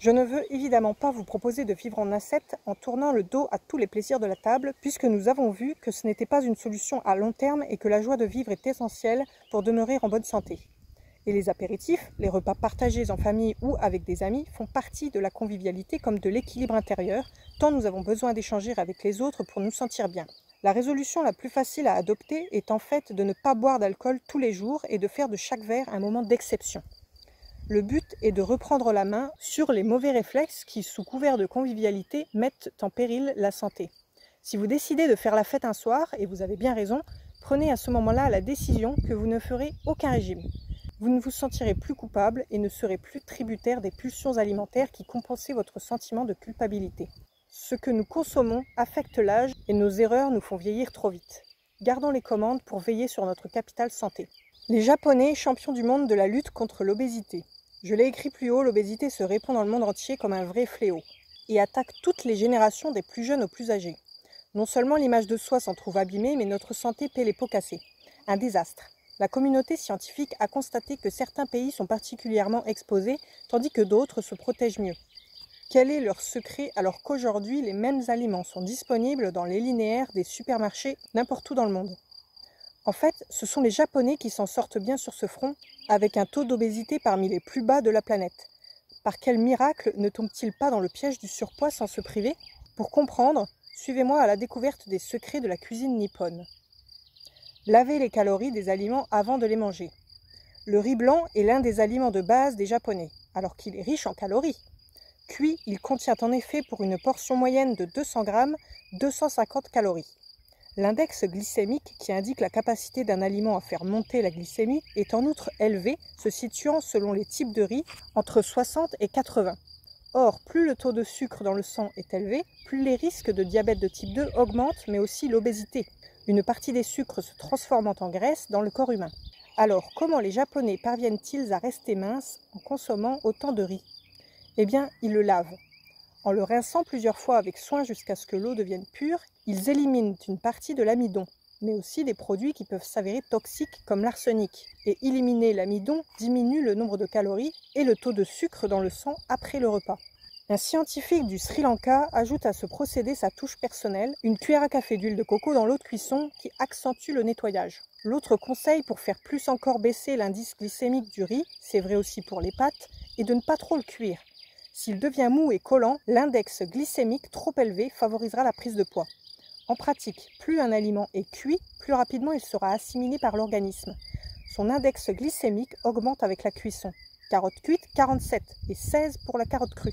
Je ne veux évidemment pas vous proposer de vivre en ascète en tournant le dos à tous les plaisirs de la table, puisque nous avons vu que ce n'était pas une solution à long terme et que la joie de vivre est essentielle pour demeurer en bonne santé. Et les apéritifs, les repas partagés en famille ou avec des amis, font partie de la convivialité comme de l'équilibre intérieur, tant nous avons besoin d'échanger avec les autres pour nous sentir bien. La résolution la plus facile à adopter est en fait de ne pas boire d'alcool tous les jours et de faire de chaque verre un moment d'exception. Le but est de reprendre la main sur les mauvais réflexes qui, sous couvert de convivialité, mettent en péril la santé. Si vous décidez de faire la fête un soir, et vous avez bien raison, prenez à ce moment-là la décision que vous ne ferez aucun régime. Vous ne vous sentirez plus coupable et ne serez plus tributaire des pulsions alimentaires qui compensaient votre sentiment de culpabilité. Ce que nous consommons affecte l'âge et nos erreurs nous font vieillir trop vite. Gardons les commandes pour veiller sur notre capital santé. Les Japonais, champions du monde de la lutte contre l'obésité. Je l'ai écrit plus haut, l'obésité se répand dans le monde entier comme un vrai fléau et attaque toutes les générations des plus jeunes aux plus âgés. Non seulement l'image de soi s'en trouve abîmée, mais notre santé paie les pots cassés. Un désastre. La communauté scientifique a constaté que certains pays sont particulièrement exposés, tandis que d'autres se protègent mieux. Quel est leur secret alors qu'aujourd'hui les mêmes aliments sont disponibles dans les linéaires des supermarchés n'importe où dans le monde ? En fait, ce sont les Japonais qui s'en sortent bien sur ce front, avec un taux d'obésité parmi les plus bas de la planète. Par quel miracle ne tombe-t-il pas dans le piège du surpoids sans se priver ? Pour comprendre, suivez-moi à la découverte des secrets de la cuisine nippone. Lavez les calories des aliments avant de les manger. Le riz blanc est l'un des aliments de base des Japonais, alors qu'il est riche en calories. Cuit, il contient en effet pour une portion moyenne de 200 grammes, 250 calories. L'index glycémique, qui indique la capacité d'un aliment à faire monter la glycémie, est en outre élevé, se situant selon les types de riz entre 60 et 80. Or, plus le taux de sucre dans le sang est élevé, plus les risques de diabète de type 2 augmentent, mais aussi l'obésité. Une partie des sucres se transformant en graisse dans le corps humain. Alors, comment les Japonais parviennent-ils à rester minces en consommant autant de riz ? Eh bien, ils le lavent. En le rinçant plusieurs fois avec soin jusqu'à ce que l'eau devienne pure, ils éliminent une partie de l'amidon, mais aussi des produits qui peuvent s'avérer toxiques comme l'arsenic. Et éliminer l'amidon diminue le nombre de calories et le taux de sucre dans le sang après le repas. Un scientifique du Sri Lanka ajoute à ce procédé sa touche personnelle, une cuillère à café d'huile de coco dans l'eau de cuisson qui accentue le nettoyage. L'autre conseil pour faire plus encore baisser l'indice glycémique du riz, c'est vrai aussi pour les pâtes, est de ne pas trop le cuire. S'il devient mou et collant, l'index glycémique trop élevé favorisera la prise de poids. En pratique, plus un aliment est cuit, plus rapidement il sera assimilé par l'organisme. Son index glycémique augmente avec la cuisson. Carotte cuite, 47 et 16 pour la carotte crue.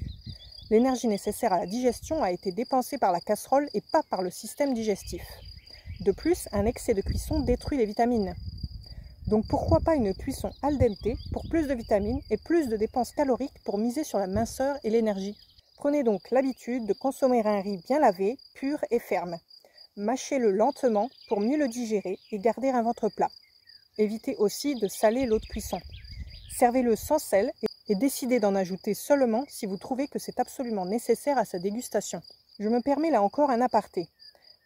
L'énergie nécessaire à la digestion a été dépensée par la casserole et pas par le système digestif. De plus, un excès de cuisson détruit les vitamines. Donc pourquoi pas une cuisson al dente pour plus de vitamines et plus de dépenses caloriques pour miser sur la minceur et l'énergie. Prenez donc l'habitude de consommer un riz bien lavé, pur et ferme. Mâchez-le lentement pour mieux le digérer et garder un ventre plat. Évitez aussi de saler l'eau de cuisson. Servez-le sans sel et décidez d'en ajouter seulement si vous trouvez que c'est absolument nécessaire à sa dégustation. Je me permets là encore un aparté.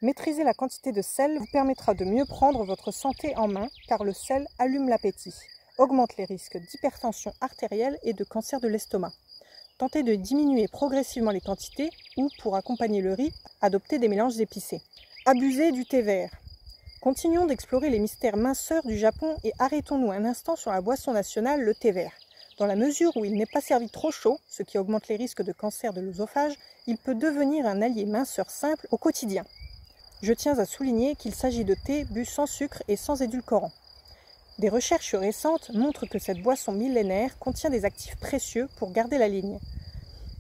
Maîtriser la quantité de sel vous permettra de mieux prendre votre santé en main car le sel allume l'appétit, augmente les risques d'hypertension artérielle et de cancer de l'estomac. Tentez de diminuer progressivement les quantités ou, pour accompagner le riz, adoptez des mélanges épicés. Abusez du thé vert. Continuons d'explorer les mystères minceurs du Japon et arrêtons-nous un instant sur la boisson nationale, le thé vert. Dans la mesure où il n'est pas servi trop chaud, ce qui augmente les risques de cancer de l'œsophage, il peut devenir un allié minceur simple au quotidien. Je tiens à souligner qu'il s'agit de thé bu sans sucre et sans édulcorant. Des recherches récentes montrent que cette boisson millénaire contient des actifs précieux pour garder la ligne.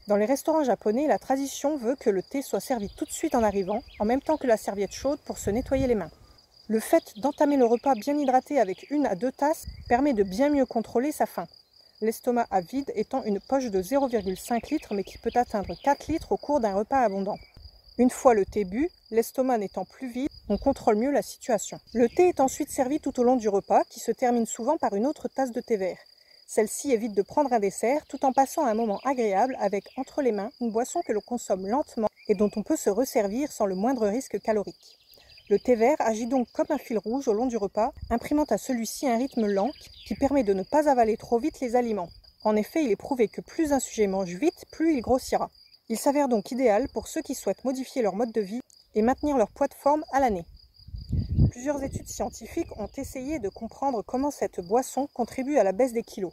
Dans les restaurants japonais, la tradition veut que le thé soit servi tout de suite en arrivant, en même temps que la serviette chaude pour se nettoyer les mains. Le fait d'entamer le repas bien hydraté avec 1 à 2 tasses permet de bien mieux contrôler sa faim. l'estomac à vide étant une poche de 0,5 litres mais qui peut atteindre 4 litres au cours d'un repas abondant. Une fois le thé bu, l'estomac n'étant plus vide, on contrôle mieux la situation. Le thé est ensuite servi tout au long du repas qui se termine souvent par une autre tasse de thé vert. Celle-ci évite de prendre un dessert tout en passant un moment agréable avec entre les mains une boisson que l'on consomme lentement et dont on peut se resservir sans le moindre risque calorique. Le thé vert agit donc comme un fil rouge au long du repas, imprimant à celui-ci un rythme lent qui permet de ne pas avaler trop vite les aliments. En effet, il est prouvé que plus un sujet mange vite, plus il grossira. Il s'avère donc idéal pour ceux qui souhaitent modifier leur mode de vie et maintenir leur poids de forme à l'année. Plusieurs études scientifiques ont essayé de comprendre comment cette boisson contribue à la baisse des kilos.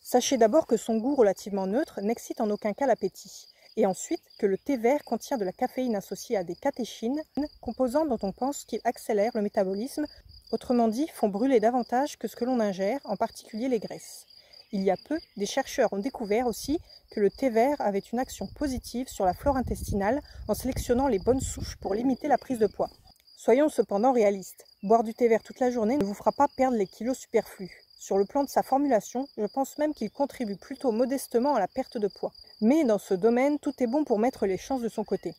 Sachez d'abord que son goût relativement neutre n'excite en aucun cas l'appétit. Et ensuite que le thé vert contient de la caféine associée à des catéchines, composants dont on pense qu'ils accélèrent le métabolisme, autrement dit font brûler davantage que ce que l'on ingère, en particulier les graisses. Il y a peu, des chercheurs ont découvert aussi que le thé vert avait une action positive sur la flore intestinale en sélectionnant les bonnes souches pour limiter la prise de poids. Soyons cependant réalistes, boire du thé vert toute la journée ne vous fera pas perdre les kilos superflus. Sur le plan de sa formulation, je pense même qu'il contribue plutôt modestement à la perte de poids. Mais dans ce domaine, tout est bon pour mettre les chances de son côté.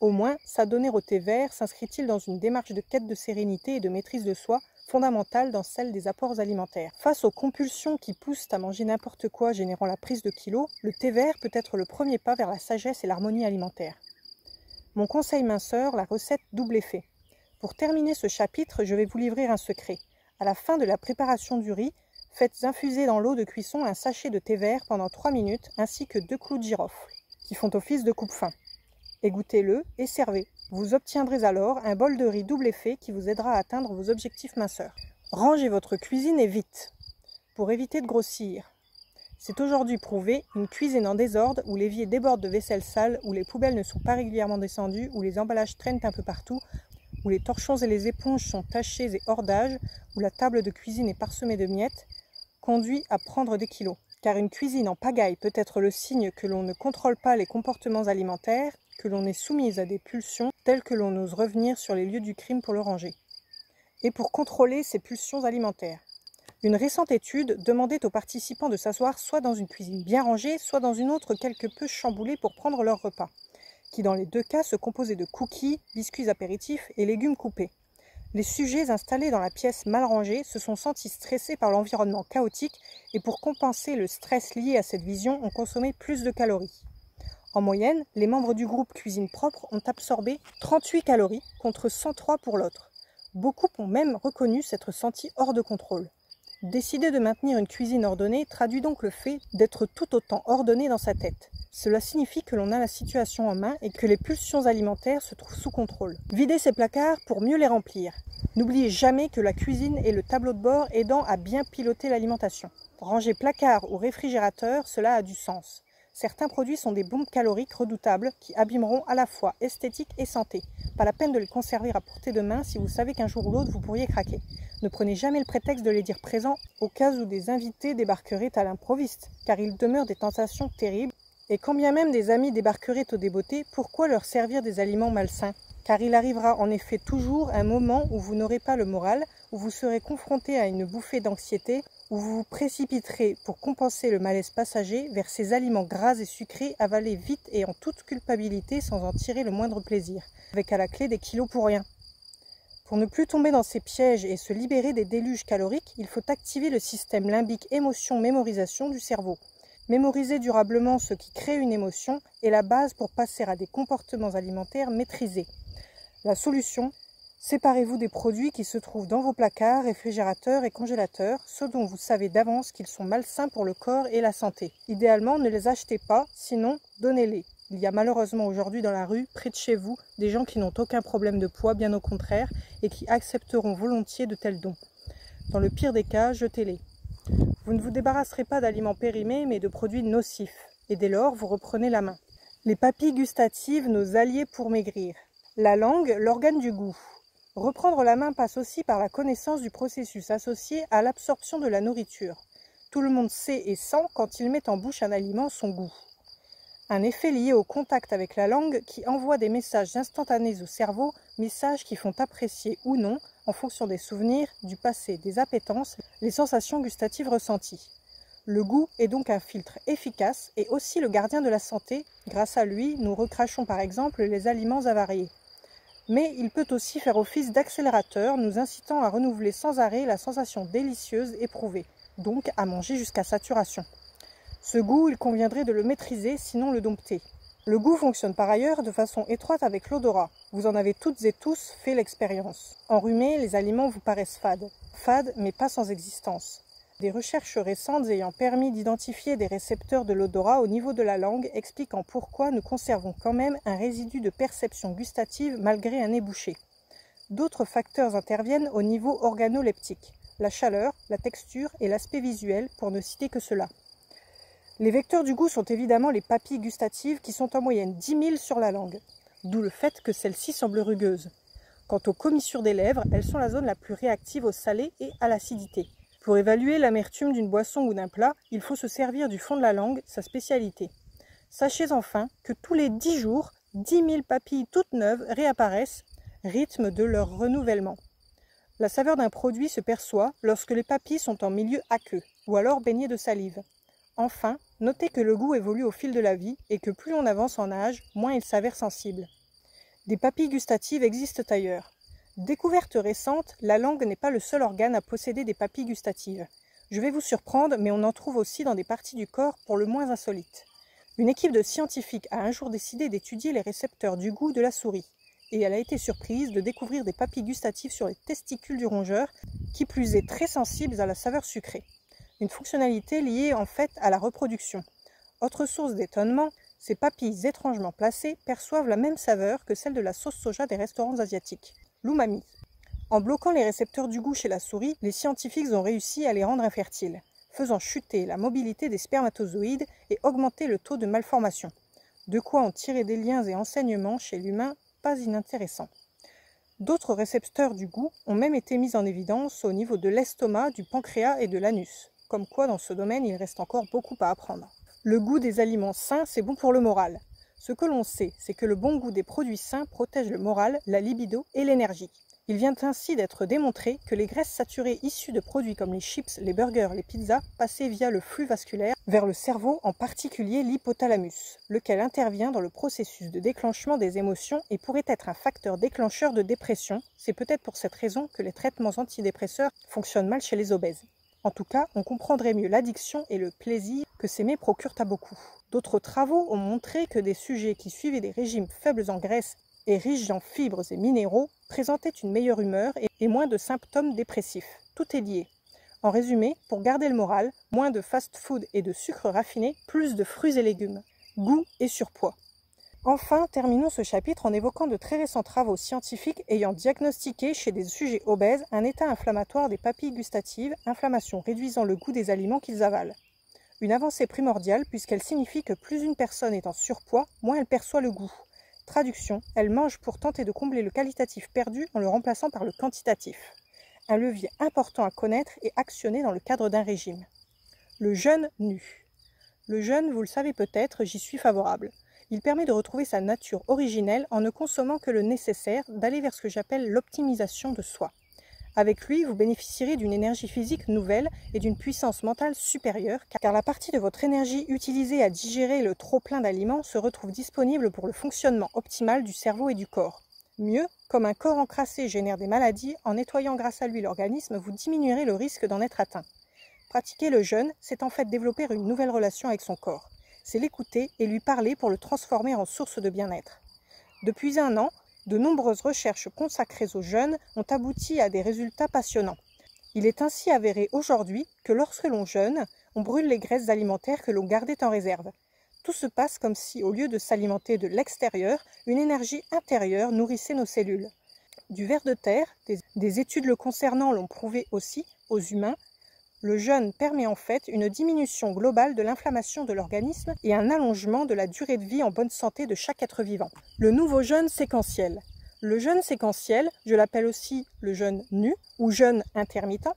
Au moins, s'adonner au thé vert s'inscrit-il dans une démarche de quête de sérénité et de maîtrise de soi, fondamentale dans celle des apports alimentaires. Face aux compulsions qui poussent à manger n'importe quoi générant la prise de kilos, le thé vert peut être le premier pas vers la sagesse et l'harmonie alimentaire. Mon conseil minceur, la recette double effet. Pour terminer ce chapitre, je vais vous livrer un secret. À la fin de la préparation du riz, faites infuser dans l'eau de cuisson un sachet de thé vert pendant 3 minutes ainsi que 2 clous de girofle, qui font office de coupe-faim. Égouttez-le et servez. Vous obtiendrez alors un bol de riz double effet qui vous aidera à atteindre vos objectifs minceurs. Rangez votre cuisine et vite, pour éviter de grossir. C'est aujourd'hui prouvé, une cuisine en désordre, où l'évier déborde de vaisselle sale, où les poubelles ne sont pas régulièrement descendues, où les emballages traînent un peu partout, où les torchons et les éponges sont tachés et hors d'âge, où la table de cuisine est parsemée de miettes, conduit à prendre des kilos. Car une cuisine en pagaille peut être le signe que l'on ne contrôle pas les comportements alimentaires, que l'on est soumise à des pulsions telles que l'on ose revenir sur les lieux du crime pour le ranger. Et pour contrôler ces pulsions alimentaires, une récente étude demandait aux participants de s'asseoir soit dans une cuisine bien rangée, soit dans une autre quelque peu chamboulée pour prendre leur repas, qui dans les deux cas se composait de cookies, biscuits apéritifs et légumes coupés. Les sujets installés dans la pièce mal rangée se sont sentis stressés par l'environnement chaotique et pour compenser le stress lié à cette vision ont consommé plus de calories. En moyenne, les membres du groupe Cuisine Propre ont absorbé 38 calories contre 103 pour l'autre. Beaucoup ont même reconnu s'être sentis hors de contrôle. Décider de maintenir une cuisine ordonnée traduit donc le fait d'être tout autant ordonné dans sa tête. Cela signifie que l'on a la situation en main et que les pulsions alimentaires se trouvent sous contrôle. Videz ses placards pour mieux les remplir. N'oubliez jamais que la cuisine est le tableau de bord aidant à bien piloter l'alimentation. Ranger placard ou réfrigérateur, cela a du sens. Certains produits sont des bombes caloriques redoutables qui abîmeront à la fois esthétique et santé. Pas la peine de les conserver à portée de main si vous savez qu'un jour ou l'autre vous pourriez craquer. Ne prenez jamais le prétexte de les dire présents au cas où des invités débarqueraient à l'improviste, car il demeure des tentations terribles. Et quand bien même des amis débarqueraient au débeauté, pourquoi leur servir des aliments malsains? Car il arrivera en effet toujours un moment où vous n'aurez pas le moral, où vous serez confronté à une bouffée d'anxiété, où vous vous précipiterez pour compenser le malaise passager vers ces aliments gras et sucrés avalés vite et en toute culpabilité sans en tirer le moindre plaisir, avec à la clé des kilos pour rien. Pour ne plus tomber dans ces pièges et se libérer des déluges caloriques, il faut activer le système limbique émotion-mémorisation du cerveau. Mémoriser durablement ce qui crée une émotion est la base pour passer à des comportements alimentaires maîtrisés. La solution, séparez-vous des produits qui se trouvent dans vos placards, réfrigérateurs et congélateurs, ceux dont vous savez d'avance qu'ils sont malsains pour le corps et la santé. Idéalement, ne les achetez pas, sinon donnez-les. Il y a malheureusement aujourd'hui dans la rue, près de chez vous, des gens qui n'ont aucun problème de poids, bien au contraire, et qui accepteront volontiers de tels dons. Dans le pire des cas, jetez-les. Vous ne vous débarrasserez pas d'aliments périmés, mais de produits nocifs, et dès lors, vous reprenez la main. Les papilles gustatives, nos alliés pour maigrir. La langue, l'organe du goût. Reprendre la main passe aussi par la connaissance du processus associé à l'absorption de la nourriture. Tout le monde sait et sent quand il met en bouche un aliment son goût. Un effet lié au contact avec la langue qui envoie des messages instantanés au cerveau, messages qui font apprécier ou non, en fonction des souvenirs, du passé, des appétences, les sensations gustatives ressenties. Le goût est donc un filtre efficace et aussi le gardien de la santé. Grâce à lui, nous recrachons par exemple les aliments avariés. Mais il peut aussi faire office d'accélérateur, nous incitant à renouveler sans arrêt la sensation délicieuse éprouvée, donc à manger jusqu'à saturation. Ce goût, il conviendrait de le maîtriser, sinon le dompter. Le goût fonctionne par ailleurs de façon étroite avec l'odorat. Vous en avez toutes et tous fait l'expérience. Enrhumés, les aliments vous paraissent fades. Fades, mais pas sans existence. Des recherches récentes ayant permis d'identifier des récepteurs de l'odorat au niveau de la langue expliquant pourquoi nous conservons quand même un résidu de perception gustative malgré un nez bouché. D'autres facteurs interviennent au niveau organoleptique, la chaleur, la texture et l'aspect visuel pour ne citer que cela. Les vecteurs du goût sont évidemment les papilles gustatives qui sont en moyenne 10 000 sur la langue, d'où le fait que celle-ci semble rugueuse. Quant aux commissures des lèvres, elles sont la zone la plus réactive au salé et à l'acidité. Pour évaluer l'amertume d'une boisson ou d'un plat, il faut se servir du fond de la langue, sa spécialité. Sachez enfin que tous les 10 jours, 10 000 papilles toutes neuves réapparaissent, rythme de leur renouvellement. La saveur d'un produit se perçoit lorsque les papilles sont en milieu aqueux, ou alors baignées de salive. Enfin, notez que le goût évolue au fil de la vie et que plus on avance en âge, moins il s'avère sensible. Des papilles gustatives existent ailleurs. Découverte récente, la langue n'est pas le seul organe à posséder des papilles gustatives. Je vais vous surprendre, mais on en trouve aussi dans des parties du corps pour le moins insolites. Une équipe de scientifiques a un jour décidé d'étudier les récepteurs du goût de la souris. Et elle a été surprise de découvrir des papilles gustatives sur les testicules du rongeur, qui plus est très sensibles à la saveur sucrée. Une fonctionnalité liée en fait à la reproduction. Autre source d'étonnement, ces papilles étrangement placées perçoivent la même saveur que celle de la sauce soja des restaurants asiatiques. L'umami. En bloquant les récepteurs du goût chez la souris, les scientifiques ont réussi à les rendre infertiles, faisant chuter la mobilité des spermatozoïdes et augmenter le taux de malformation. De quoi en tirer des liens et enseignements chez l'humain pas inintéressants. D'autres récepteurs du goût ont même été mis en évidence au niveau de l'estomac, du pancréas et de l'anus. Comme quoi, dans ce domaine, il reste encore beaucoup à apprendre. Le goût des aliments sains, c'est bon pour le moral. Ce que l'on sait, c'est que le bon goût des produits sains protège le moral, la libido et l'énergie. Il vient ainsi d'être démontré que les graisses saturées issues de produits comme les chips, les burgers, les pizzas, passaient via le flux vasculaire vers le cerveau, en particulier l'hypothalamus, lequel intervient dans le processus de déclenchement des émotions et pourrait être un facteur déclencheur de dépression. C'est peut-être pour cette raison que les traitements antidépresseurs fonctionnent mal chez les obèses. En tout cas, on comprendrait mieux l'addiction et le plaisir que ces mets procurent à beaucoup. D'autres travaux ont montré que des sujets qui suivaient des régimes faibles en graisse et riches en fibres et minéraux présentaient une meilleure humeur et moins de symptômes dépressifs. Tout est lié. En résumé, pour garder le moral, moins de fast-food et de sucre raffiné, plus de fruits et légumes. Goût et surpoids. Enfin, terminons ce chapitre en évoquant de très récents travaux scientifiques ayant diagnostiqué chez des sujets obèses un état inflammatoire des papilles gustatives, inflammation réduisant le goût des aliments qu'ils avalent. Une avancée primordiale puisqu'elle signifie que plus une personne est en surpoids, moins elle perçoit le goût. Traduction, elle mange pour tenter de combler le qualitatif perdu en le remplaçant par le quantitatif. Un levier important à connaître et actionner dans le cadre d'un régime. Le jeûne nu. Le jeûne, vous le savez peut-être, j'y suis favorable. Il permet de retrouver sa nature originelle en ne consommant que le nécessaire, d'aller vers ce que j'appelle l'optimisation de soi. Avec lui, vous bénéficierez d'une énergie physique nouvelle et d'une puissance mentale supérieure, car la partie de votre énergie utilisée à digérer le trop-plein d'aliments se retrouve disponible pour le fonctionnement optimal du cerveau et du corps. Mieux, comme un corps encrassé génère des maladies, en nettoyant grâce à lui l'organisme, vous diminuerez le risque d'en être atteint. Pratiquer le jeûne, c'est en fait développer une nouvelle relation avec son corps. C'est l'écouter et lui parler pour le transformer en source de bien-être. Depuis un an, de nombreuses recherches consacrées au jeûne ont abouti à des résultats passionnants. Il est ainsi avéré aujourd'hui que lorsque l'on jeûne, on brûle les graisses alimentaires que l'on gardait en réserve. Tout se passe comme si, au lieu de s'alimenter de l'extérieur, une énergie intérieure nourrissait nos cellules. Du ver de terre, des études le concernant l'ont prouvé aussi, aux humains, le jeûne permet en fait une diminution globale de l'inflammation de l'organisme et un allongement de la durée de vie en bonne santé de chaque être vivant. Le nouveau jeûne séquentiel. Le jeûne séquentiel, je l'appelle aussi le jeûne nu ou jeûne intermittent.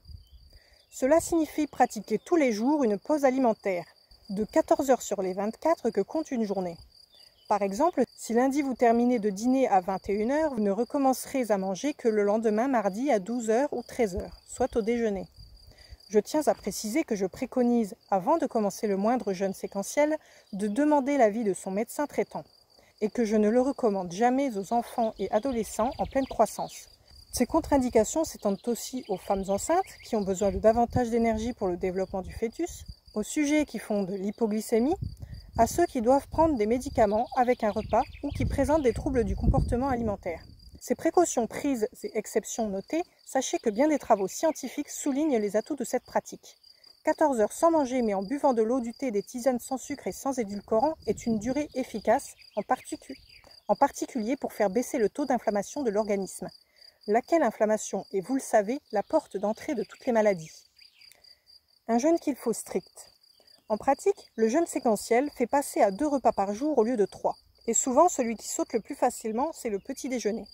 Cela signifie pratiquer tous les jours une pause alimentaire, de 14 heures sur les 24 que compte une journée. Par exemple, si lundi vous terminez de dîner à 21 heures, vous ne recommencerez à manger que le lendemain mardi à 12 heures ou 13 heures, soit au déjeuner. Je tiens à préciser que je préconise, avant de commencer le moindre jeûne séquentiel, de demander l'avis de son médecin traitant, et que je ne le recommande jamais aux enfants et adolescents en pleine croissance. Ces contre-indications s'étendent aussi aux femmes enceintes qui ont besoin de davantage d'énergie pour le développement du fœtus, aux sujets qui font de l'hypoglycémie, à ceux qui doivent prendre des médicaments avec un repas ou qui présentent des troubles du comportement alimentaire. Ces précautions prises et exceptions notées, sachez que bien des travaux scientifiques soulignent les atouts de cette pratique. 14 heures sans manger mais en buvant de l'eau, du thé, des tisanes sans sucre et sans édulcorant est une durée efficace, en particulier pour faire baisser le taux d'inflammation de l'organisme. Laquelle inflammation est, vous le savez, la porte d'entrée de toutes les maladies. Un jeûne qu'il faut strict. En pratique, le jeûne séquentiel fait passer à 2 repas par jour au lieu de 3. Et souvent, celui qui saute le plus facilement, c'est le petit déjeuner.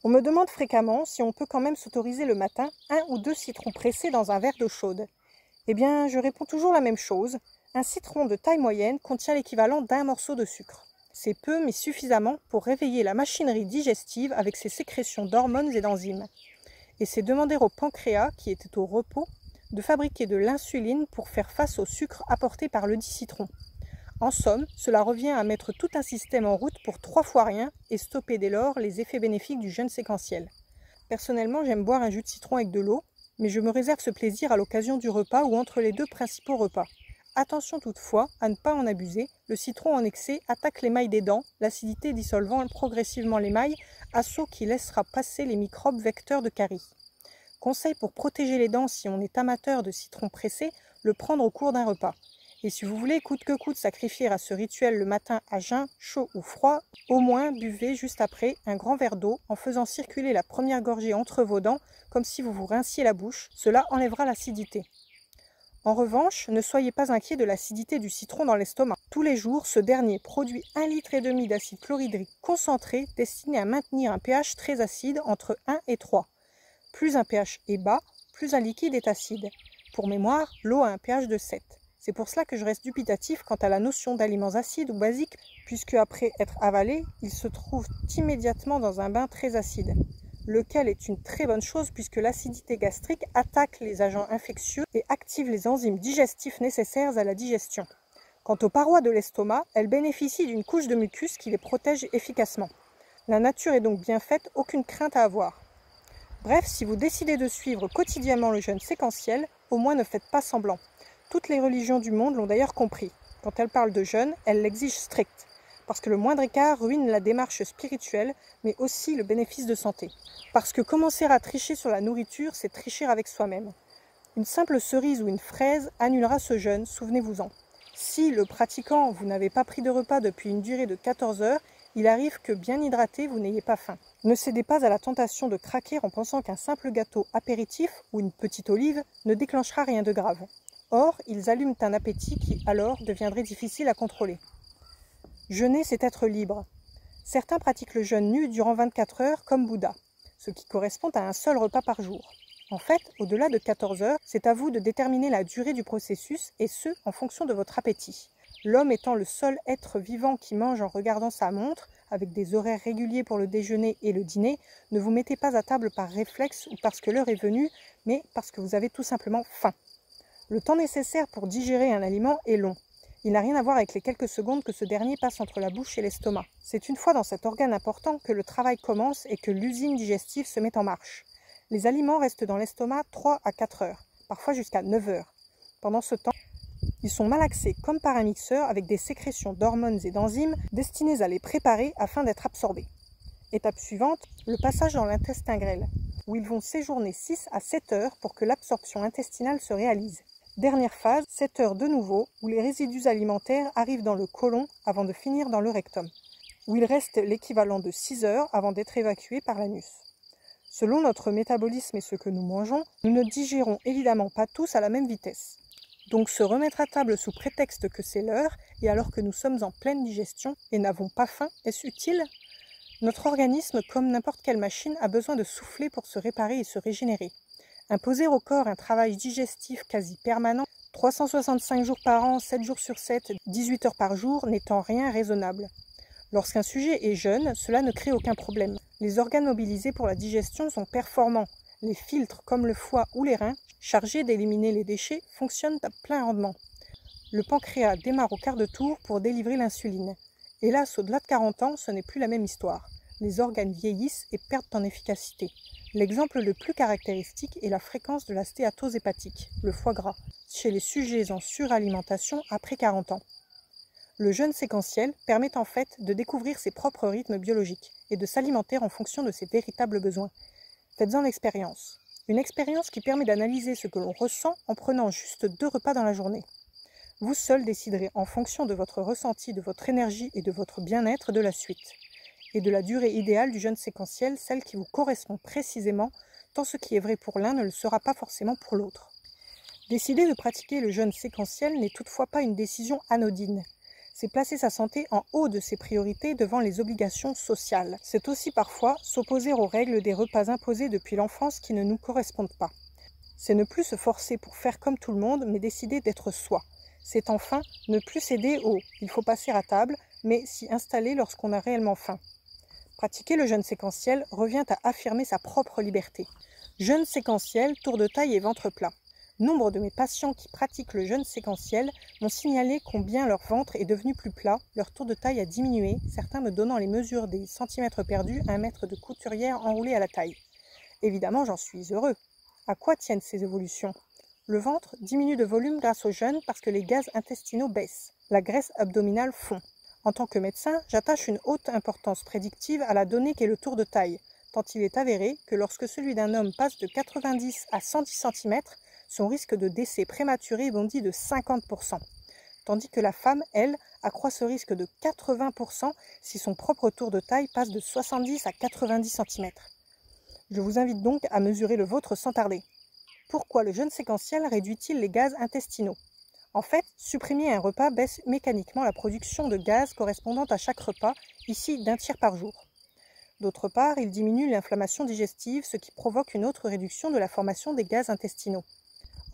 On me demande fréquemment si on peut quand même s'autoriser le matin 1 ou 2 citrons pressés dans un verre d'eau chaude. Eh bien, je réponds toujours la même chose. Un citron de taille moyenne contient l'équivalent d'1 morceau de sucre. C'est peu mais suffisamment pour réveiller la machinerie digestive avec ses sécrétions d'hormones et d'enzymes. Et c'est demander au pancréas, qui était au repos, de fabriquer de l'insuline pour faire face au sucre apporté par le dit citron. En somme, cela revient à mettre tout un système en route pour 3 fois rien et stopper dès lors les effets bénéfiques du jeûne séquentiel. Personnellement, j'aime boire un jus de citron avec de l'eau, mais je me réserve ce plaisir à l'occasion du repas ou entre les 2 principaux repas. Attention toutefois à ne pas en abuser, le citron en excès attaque l'émail des dents, l'acidité dissolvant progressivement l'émail, assaut qui laissera passer les microbes vecteurs de caries. Conseil pour protéger les dents si on est amateur de citron pressé, le prendre au cours d'un repas. Et si vous voulez coûte que coûte sacrifier à ce rituel le matin à jeun, chaud ou froid, au moins buvez juste après un grand verre d'eau en faisant circuler la première gorgée entre vos dents comme si vous vous rinciez la bouche, cela enlèvera l'acidité. En revanche, ne soyez pas inquiet de l'acidité du citron dans l'estomac. Tous les jours, ce dernier produit 1,5 litre d'acide chlorhydrique concentré destiné à maintenir un pH très acide entre 1 et 3. Plus un pH est bas, plus un liquide est acide. Pour mémoire, l'eau a un pH de 7. C'est pour cela que je reste dubitatif quant à la notion d'aliments acides ou basiques, puisque après être avalés, ils se trouvent immédiatement dans un bain très acide. Lequel est une très bonne chose puisque l'acidité gastrique attaque les agents infectieux et active les enzymes digestifs nécessaires à la digestion. Quant aux parois de l'estomac, elles bénéficient d'une couche de mucus qui les protège efficacement. La nature est donc bien faite, aucune crainte à avoir. Bref, si vous décidez de suivre quotidiennement le jeûne séquentiel, au moins ne faites pas semblant. Toutes les religions du monde l'ont d'ailleurs compris. Quand elles parlent de jeûne, elles l'exigent strict. Parce que le moindre écart ruine la démarche spirituelle, mais aussi le bénéfice de santé. Parce que commencer à tricher sur la nourriture, c'est tricher avec soi-même. Une simple cerise ou une fraise annulera ce jeûne, souvenez-vous-en. Si, le pratiquant, vous n'avez pas pris de repas depuis une durée de 14 heures, il arrive que, bien hydraté, vous n'ayez pas faim. Ne cédez pas à la tentation de craquer en pensant qu'un simple gâteau apéritif ou une petite olive ne déclenchera rien de grave. Or, ils allument un appétit qui, alors, deviendrait difficile à contrôler. Jeûner, c'est être libre. Certains pratiquent le jeûne nu durant 24 heures comme Bouddha, ce qui correspond à un seul repas par jour. En fait, au-delà de 14 heures, c'est à vous de déterminer la durée du processus et ce, en fonction de votre appétit. L'homme étant le seul être vivant qui mange en regardant sa montre, avec des horaires réguliers pour le déjeuner et le dîner, ne vous mettez pas à table par réflexe ou parce que l'heure est venue, mais parce que vous avez tout simplement faim. Le temps nécessaire pour digérer un aliment est long. Il n'a rien à voir avec les quelques secondes que ce dernier passe entre la bouche et l'estomac. C'est une fois dans cet organe important que le travail commence et que l'usine digestive se met en marche. Les aliments restent dans l'estomac 3 à 4 heures, parfois jusqu'à 9 heures. Pendant ce temps, ils sont malaxés comme par un mixeur avec des sécrétions d'hormones et d'enzymes destinées à les préparer afin d'être absorbés. Étape suivante, le passage dans l'intestin grêle, où ils vont séjourner 6 à 7 heures pour que l'absorption intestinale se réalise. Dernière phase, 7 heures de nouveau, où les résidus alimentaires arrivent dans le côlon avant de finir dans le rectum, où il reste l'équivalent de 6 heures avant d'être évacué par l'anus. Selon notre métabolisme et ce que nous mangeons, nous ne digérons évidemment pas tous à la même vitesse. Donc se remettre à table sous prétexte que c'est l'heure, et alors que nous sommes en pleine digestion et n'avons pas faim, est-ce utile ? Notre organisme, comme n'importe quelle machine, a besoin de souffler pour se réparer et se régénérer. Imposer au corps un travail digestif quasi permanent, 365 jours par an, 7 jours sur 7, 18 heures par jour, n'est en rien raisonnable. Lorsqu'un sujet est jeune, cela ne crée aucun problème. Les organes mobilisés pour la digestion sont performants. Les filtres, comme le foie ou les reins, chargés d'éliminer les déchets, fonctionnent à plein rendement. Le pancréas démarre au quart de tour pour délivrer l'insuline. Hélas, au-delà de 40 ans, ce n'est plus la même histoire. Les organes vieillissent et perdent en efficacité. L'exemple le plus caractéristique est la fréquence de la stéatose hépatique, le foie gras, chez les sujets en suralimentation après 40 ans. Le jeûne séquentiel permet en fait de découvrir ses propres rythmes biologiques et de s'alimenter en fonction de ses véritables besoins. Faites-en l'expérience. Une expérience qui permet d'analyser ce que l'on ressent en prenant juste 2 repas dans la journée. Vous seul déciderez en fonction de votre ressenti, de votre énergie et de votre bien-être de la suite. Et de la durée idéale du jeûne séquentiel, celle qui vous correspond précisément, tant ce qui est vrai pour l'un ne le sera pas forcément pour l'autre. Décider de pratiquer le jeûne séquentiel n'est toutefois pas une décision anodine. C'est placer sa santé en haut de ses priorités devant les obligations sociales. C'est aussi parfois s'opposer aux règles des repas imposés depuis l'enfance qui ne nous correspondent pas. C'est ne plus se forcer pour faire comme tout le monde, mais décider d'être soi. C'est enfin ne plus céder au « il faut passer à table », mais s'y installer lorsqu'on a réellement faim. Pratiquer le jeûne séquentiel revient à affirmer sa propre liberté. Jeûne séquentiel, tour de taille et ventre plat. Nombre de mes patients qui pratiquent le jeûne séquentiel m'ont signalé combien leur ventre est devenu plus plat, leur tour de taille a diminué, certains me donnant les mesures des centimètres perdus à 1 mètre de couturière enroulée à la taille. Évidemment, j'en suis heureux. À quoi tiennent ces évolutions ? Le ventre diminue de volume grâce au jeûne parce que les gaz intestinaux baissent. La graisse abdominale fond. En tant que médecin, j'attache une haute importance prédictive à la donnée qu'est le tour de taille, tant il est avéré que lorsque celui d'un homme passe de 90 à 110 cm, son risque de décès prématuré bondit de 50%, tandis que la femme, elle, accroît ce risque de 80% si son propre tour de taille passe de 70 à 90 cm. Je vous invite donc à mesurer le vôtre sans tarder. Pourquoi le jeûne séquentiel réduit-il les gaz intestinaux ? En fait, supprimer un repas baisse mécaniquement la production de gaz correspondant à chaque repas, ici d'1 tiers par jour. D'autre part, il diminue l'inflammation digestive, ce qui provoque une autre réduction de la formation des gaz intestinaux.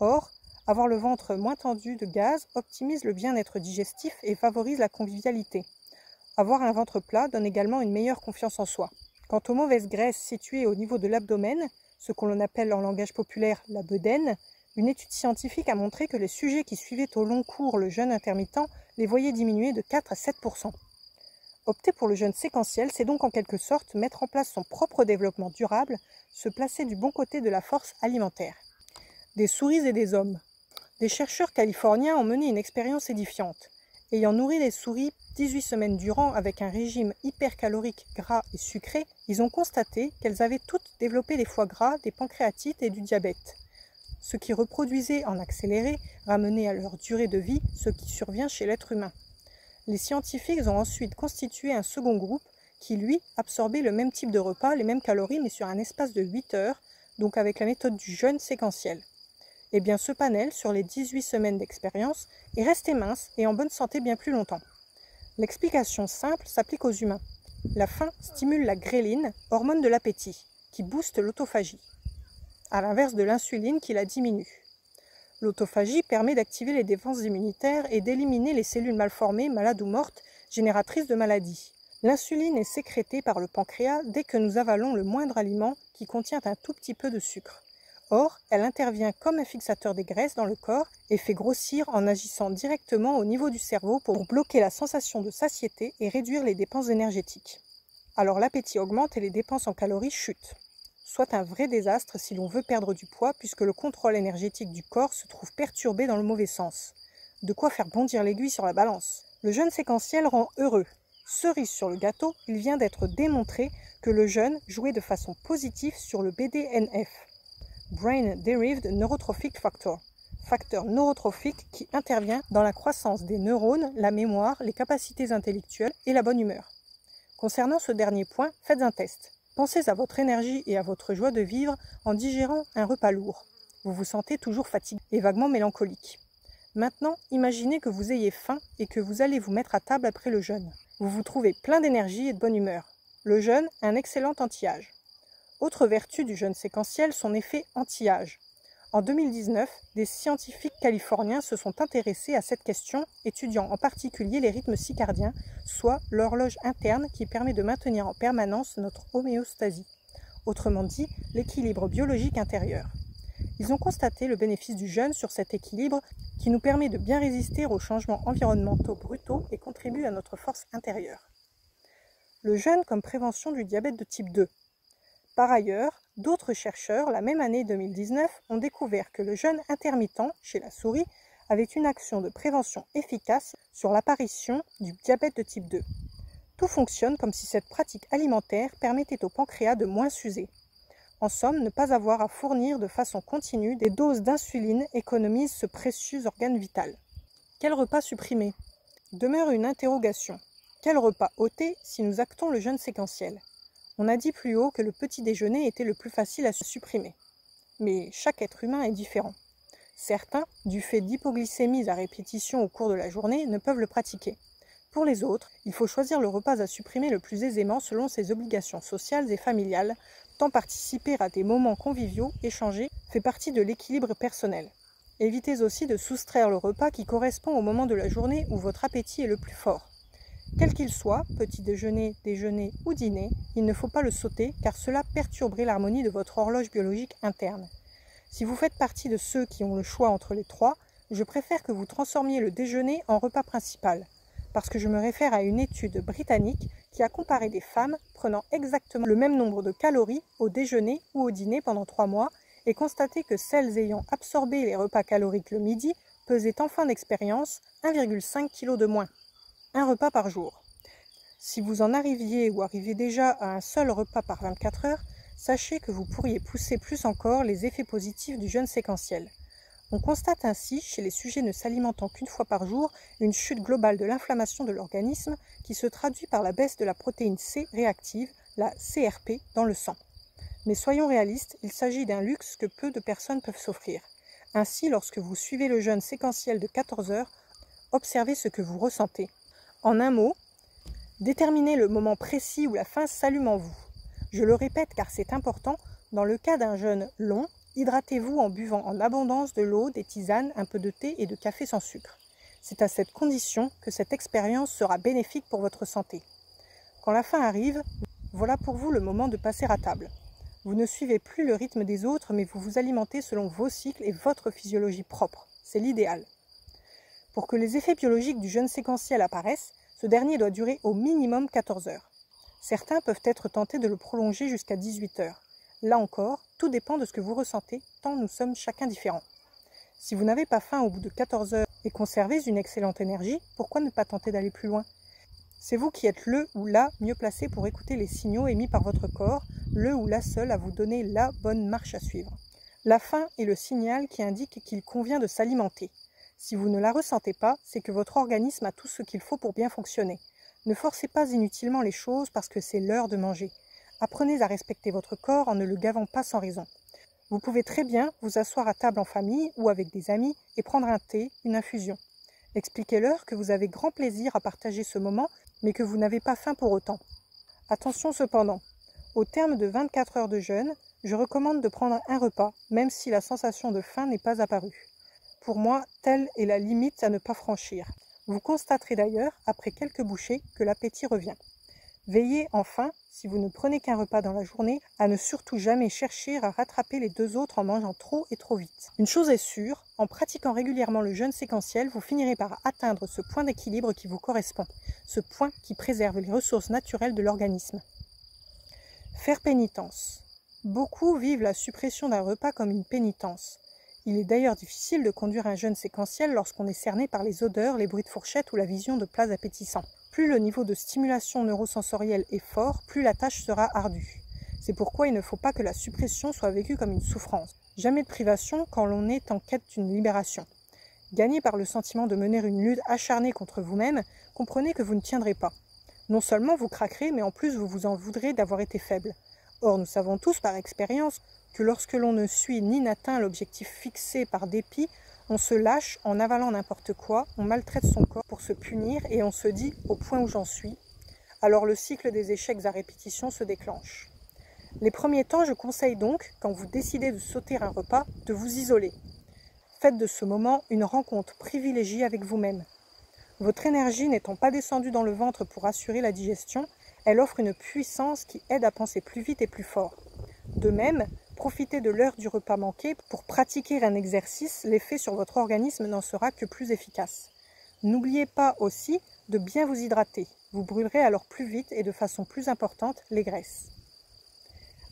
Or, avoir le ventre moins tendu de gaz optimise le bien-être digestif et favorise la convivialité. Avoir un ventre plat donne également une meilleure confiance en soi. Quant aux mauvaises graisses situées au niveau de l'abdomen, ce qu'on appelle en langage populaire la bedaine, une étude scientifique a montré que les sujets qui suivaient au long cours le jeûne intermittent les voyaient diminuer de 4 à 7%. Opter pour le jeûne séquentiel, c'est donc en quelque sorte mettre en place son propre développement durable, se placer du bon côté de la force alimentaire. Des souris et des hommes. Des chercheurs californiens ont mené une expérience édifiante. Ayant nourri les souris 18 semaines durant avec un régime hypercalorique gras et sucré, ils ont constaté qu'elles avaient toutes développé des foies gras, des pancréatites et du diabète, ce qui reproduisait en accéléré, ramené à leur durée de vie, ce qui survient chez l'être humain. Les scientifiques ont ensuite constitué un second groupe qui, lui, absorbait le même type de repas, les mêmes calories, mais sur un espace de 8 heures, donc avec la méthode du jeûne séquentiel. Eh bien, ce panel, sur les 18 semaines d'expérience, est resté mince et en bonne santé bien plus longtemps. L'explication simple s'applique aux humains. La faim stimule la gréline, hormone de l'appétit, qui booste l'autophagie, à l'inverse de l'insuline qui la diminue. L'autophagie permet d'activer les défenses immunitaires et d'éliminer les cellules mal formées, malades ou mortes, génératrices de maladies. L'insuline est sécrétée par le pancréas dès que nous avalons le moindre aliment qui contient un tout petit peu de sucre. Or, elle intervient comme un fixateur des graisses dans le corps et fait grossir en agissant directement au niveau du cerveau pour bloquer la sensation de satiété et réduire les dépenses énergétiques. Alors l'appétit augmente et les dépenses en calories chutent. Soit un vrai désastre si l'on veut perdre du poids puisque le contrôle énergétique du corps se trouve perturbé dans le mauvais sens. De quoi faire bondir l'aiguille sur la balance. Le jeûne séquentiel rend heureux. Cerise sur le gâteau, il vient d'être démontré que le jeûne jouait de façon positive sur le BDNF. Brain Derived Neurotrophic Factor, facteur neurotrophique qui intervient dans la croissance des neurones, la mémoire, les capacités intellectuelles et la bonne humeur. Concernant ce dernier point, faites un test. Pensez à votre énergie et à votre joie de vivre en digérant un repas lourd. Vous vous sentez toujours fatigué et vaguement mélancolique. Maintenant, imaginez que vous ayez faim et que vous allez vous mettre à table après le jeûne. Vous vous trouvez plein d'énergie et de bonne humeur. Le jeûne, un excellent anti-âge. Autre vertu du jeûne séquentiel, son effet anti-âge. En 2019, des scientifiques californiens se sont intéressés à cette question, étudiant en particulier les rythmes circadiens, soit l'horloge interne qui permet de maintenir en permanence notre homéostasie, autrement dit l'équilibre biologique intérieur. Ils ont constaté le bénéfice du jeûne sur cet équilibre qui nous permet de bien résister aux changements environnementaux brutaux et contribue à notre force intérieure. Le jeûne comme prévention du diabète de type 2. Par ailleurs, d'autres chercheurs, la même année 2019, ont découvert que le jeûne intermittent chez la souris avait une action de prévention efficace sur l'apparition du diabète de type 2. Tout fonctionne comme si cette pratique alimentaire permettait au pancréas de moins s'user. En somme, ne pas avoir à fournir de façon continue des doses d'insuline économise ce précieux organe vital. Quel repas supprimer? Demeure une interrogation. Quel repas ôter si nous actons le jeûne séquentiel? On a dit plus haut que le petit déjeuner était le plus facile à supprimer. Mais chaque être humain est différent. Certains, du fait d'hypoglycémies à répétition au cours de la journée, ne peuvent le pratiquer. Pour les autres, il faut choisir le repas à supprimer le plus aisément selon ses obligations sociales et familiales, tant participer à des moments conviviaux, échangés, fait partie de l'équilibre personnel. Évitez aussi de soustraire le repas qui correspond au moment de la journée où votre appétit est le plus fort. Quel qu'il soit, petit déjeuner, déjeuner ou dîner, il ne faut pas le sauter car cela perturberait l'harmonie de votre horloge biologique interne. Si vous faites partie de ceux qui ont le choix entre les trois, je préfère que vous transformiez le déjeuner en repas principal, parce que je me réfère à une étude britannique qui a comparé des femmes prenant exactement le même nombre de calories au déjeuner ou au dîner pendant 3 mois et constaté que celles ayant absorbé les repas caloriques le midi pesaient en fin d'expérience 1,5 kg de moins. Un repas par jour. Si vous en arriviez ou arrivez déjà à un seul repas par 24 heures, sachez que vous pourriez pousser plus encore les effets positifs du jeûne séquentiel. On constate ainsi, chez les sujets ne s'alimentant qu'une fois par jour, une chute globale de l'inflammation de l'organisme qui se traduit par la baisse de la protéine C réactive, la CRP, dans le sang. Mais soyons réalistes, il s'agit d'un luxe que peu de personnes peuvent s'offrir. Ainsi, lorsque vous suivez le jeûne séquentiel de 14 heures, observez ce que vous ressentez. En un mot, déterminez le moment précis où la faim s'allume en vous. Je le répète car c'est important, dans le cas d'un jeûne long, hydratez-vous en buvant en abondance de l'eau, des tisanes, un peu de thé et de café sans sucre. C'est à cette condition que cette expérience sera bénéfique pour votre santé. Quand la faim arrive, voilà pour vous le moment de passer à table. Vous ne suivez plus le rythme des autres, mais vous vous alimentez selon vos cycles et votre physiologie propre. C'est l'idéal. Pour que les effets biologiques du jeûne séquentiel apparaissent, ce dernier doit durer au minimum 14 heures. Certains peuvent être tentés de le prolonger jusqu'à 18 heures. Là encore, tout dépend de ce que vous ressentez, tant nous sommes chacun différents. Si vous n'avez pas faim au bout de 14 heures et conservez une excellente énergie, pourquoi ne pas tenter d'aller plus loin? C'est vous qui êtes le ou la mieux placé pour écouter les signaux émis par votre corps, le ou la seul à vous donner la bonne marche à suivre. La faim est le signal qui indique qu'il convient de s'alimenter. Si vous ne la ressentez pas, c'est que votre organisme a tout ce qu'il faut pour bien fonctionner. Ne forcez pas inutilement les choses parce que c'est l'heure de manger. Apprenez à respecter votre corps en ne le gavant pas sans raison. Vous pouvez très bien vous asseoir à table en famille ou avec des amis et prendre un thé, une infusion. Expliquez-leur que vous avez grand plaisir à partager ce moment, mais que vous n'avez pas faim pour autant. Attention cependant, au terme de 24 heures de jeûne, je recommande de prendre un repas, même si la sensation de faim n'est pas apparue. Pour moi, telle est la limite à ne pas franchir. Vous constaterez d'ailleurs, après quelques bouchées, que l'appétit revient. Veillez enfin, si vous ne prenez qu'un repas dans la journée, à ne surtout jamais chercher à rattraper les 2 autres en mangeant trop et trop vite. Une chose est sûre, en pratiquant régulièrement le jeûne séquentiel, vous finirez par atteindre ce point d'équilibre qui vous correspond, ce point qui préserve les ressources naturelles de l'organisme. Faire pénitence. Beaucoup vivent la suppression d'un repas comme une pénitence. Il est d'ailleurs difficile de conduire un jeûne séquentiel lorsqu'on est cerné par les odeurs, les bruits de fourchette ou la vision de plats appétissants. Plus le niveau de stimulation neurosensorielle est fort, plus la tâche sera ardue. C'est pourquoi il ne faut pas que la suppression soit vécue comme une souffrance. Jamais de privation quand l'on est en quête d'une libération. Gagné par le sentiment de mener une lutte acharnée contre vous-même, comprenez que vous ne tiendrez pas. Non seulement vous craquerez, mais en plus vous vous en voudrez d'avoir été faible. Or, nous savons tous par expérience que lorsque l'on ne suit ni n'atteint l'objectif fixé par dépit, on se lâche en avalant n'importe quoi, on maltraite son corps pour se punir et on se dit « au point où j'en suis », alors le cycle des échecs à répétition se déclenche. Les premiers temps, je conseille donc, quand vous décidez de sauter un repas, de vous isoler. Faites de ce moment une rencontre privilégiée avec vous-même. Votre énergie n'étant pas descendue dans le ventre pour assurer la digestion, elle offre une puissance qui aide à penser plus vite et plus fort. De même, Profitez de l'heure du repas manqué pour pratiquer un exercice, l'effet sur votre organisme n'en sera que plus efficace. N'oubliez pas aussi de bien vous hydrater, vous brûlerez alors plus vite et de façon plus importante les graisses.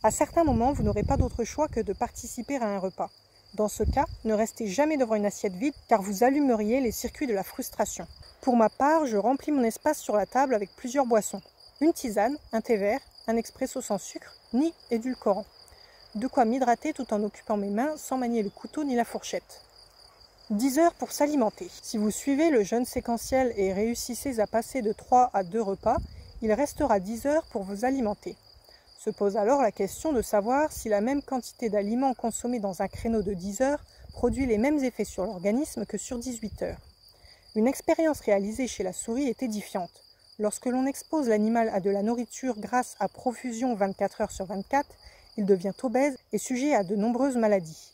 À certains moments, vous n'aurez pas d'autre choix que de participer à un repas. Dans ce cas, ne restez jamais devant une assiette vide car vous allumeriez les circuits de la frustration. Pour ma part, je remplis mon espace sur la table avec plusieurs boissons. Une tisane, un thé vert, un expresso sans sucre, ni édulcorant. De quoi m'hydrater tout en occupant mes mains sans manier le couteau ni la fourchette. 10 heures pour s'alimenter. Si vous suivez le jeûne séquentiel et réussissez à passer de 3 à 2 repas, il restera 10 heures pour vous alimenter. Se pose alors la question de savoir si la même quantité d'aliments consommés dans un créneau de 10 heures produit les mêmes effets sur l'organisme que sur 18 heures. Une expérience réalisée chez la souris est édifiante. Lorsque l'on expose l'animal à de la nourriture grasse à profusion 24 heures sur 24, il devient obèse et sujet à de nombreuses maladies.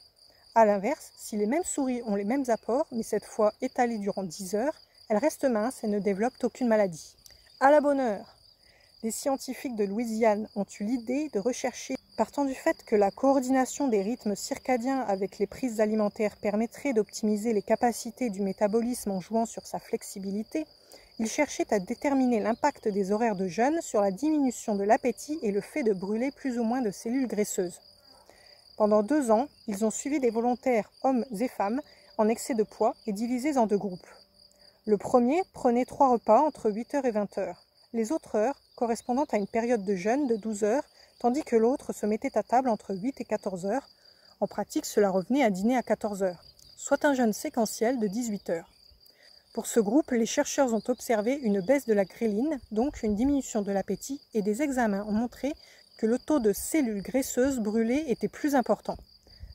A l'inverse, si les mêmes souris ont les mêmes apports, mais cette fois étalés durant 10 heures, elles restent minces et ne développent aucune maladie. À la bonne heure! Les scientifiques de Louisiane ont eu l'idée de rechercher, partant du fait que la coordination des rythmes circadiens avec les prises alimentaires permettrait d'optimiser les capacités du métabolisme en jouant sur sa flexibilité, ils cherchaient à déterminer l'impact des horaires de jeûne sur la diminution de l'appétit et le fait de brûler plus ou moins de cellules graisseuses. Pendant 2 ans, ils ont suivi des volontaires, hommes et femmes, en excès de poids et divisés en 2 groupes. Le premier prenait 3 repas entre 8h et 20h. Les autres heures correspondant à une période de jeûne de 12 heures, tandis que l'autre se mettait à table entre 8 et 14 heures. En pratique, cela revenait à dîner à 14 heures, soit un jeûne séquentiel de 18 heures. Pour ce groupe, les chercheurs ont observé une baisse de la gréline, donc une diminution de l'appétit, et des examens ont montré que le taux de cellules graisseuses brûlées était plus important.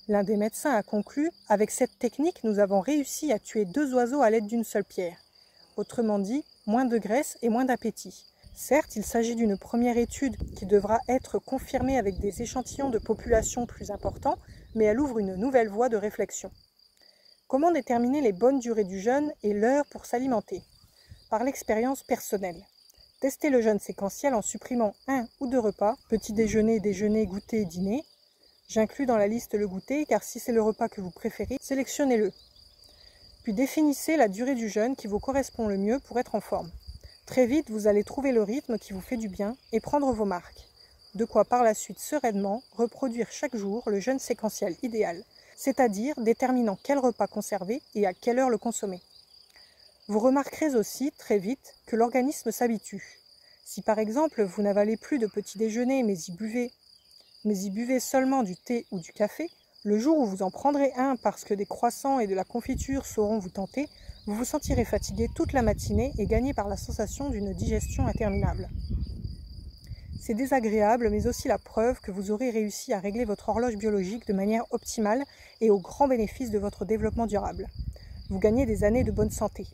L'un des médecins a conclu « Avec cette technique, nous avons réussi à tuer 2 oiseaux à l'aide d'une seule pierre ». Autrement dit, moins de graisse et moins d'appétit. Certes, il s'agit d'une première étude qui devra être confirmée avec des échantillons de population plus importants, mais elle ouvre une nouvelle voie de réflexion. Comment déterminer les bonnes durées du jeûne et l'heure pour s'alimenter? Par l'expérience personnelle. Testez le jeûne séquentiel en supprimant 1 ou 2 repas, petit déjeuner, déjeuner, goûter, dîner. J'inclus dans la liste le goûter, car si c'est le repas que vous préférez, sélectionnez-le. Puis définissez la durée du jeûne qui vous correspond le mieux pour être en forme. Très vite, vous allez trouver le rythme qui vous fait du bien et prendre vos marques. De quoi par la suite sereinement reproduire chaque jour le jeûne séquentiel idéal, c'est-à-dire déterminant quel repas conserver et à quelle heure le consommer. Vous remarquerez aussi très vite que l'organisme s'habitue. Si par exemple vous n'avalez plus de petit déjeuner mais y buvez seulement du thé ou du café, le jour où vous en prendrez un parce que des croissants et de la confiture sauront vous tenter, vous vous sentirez fatigué toute la matinée et gagné par la sensation d'une digestion interminable. C'est désagréable, mais aussi la preuve que vous aurez réussi à régler votre horloge biologique de manière optimale et au grand bénéfice de votre développement durable. Vous gagnez des années de bonne santé.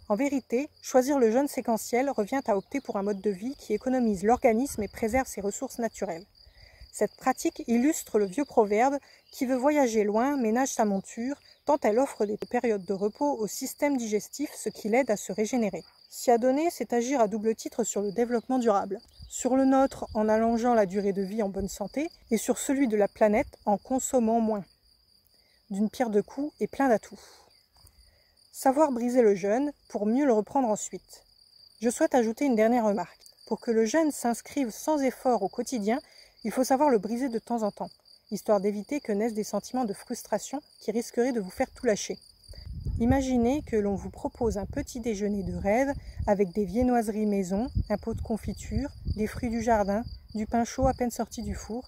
En vérité, choisir le jeûne séquentiel revient à opter pour un mode de vie qui économise l'organisme et préserve ses ressources naturelles. Cette pratique illustre le vieux proverbe « Qui veut voyager loin ménage sa monture » tant elle offre des périodes de repos au système digestif, ce qui l'aide à se régénérer. S'y adonner, c'est agir à double titre sur le développement durable. Sur le nôtre en allongeant la durée de vie en bonne santé et sur celui de la planète en consommant moins. D'une pierre deux coups et plein d'atouts. Savoir briser le jeûne pour mieux le reprendre ensuite. Je souhaite ajouter une dernière remarque. Pour que le jeûne s'inscrive sans effort au quotidien, il faut savoir le briser de temps en temps, histoire d'éviter que naissent des sentiments de frustration qui risqueraient de vous faire tout lâcher. Imaginez que l'on vous propose un petit déjeuner de rêve avec des viennoiseries maison, un pot de confiture, des fruits du jardin, du pain chaud à peine sorti du four.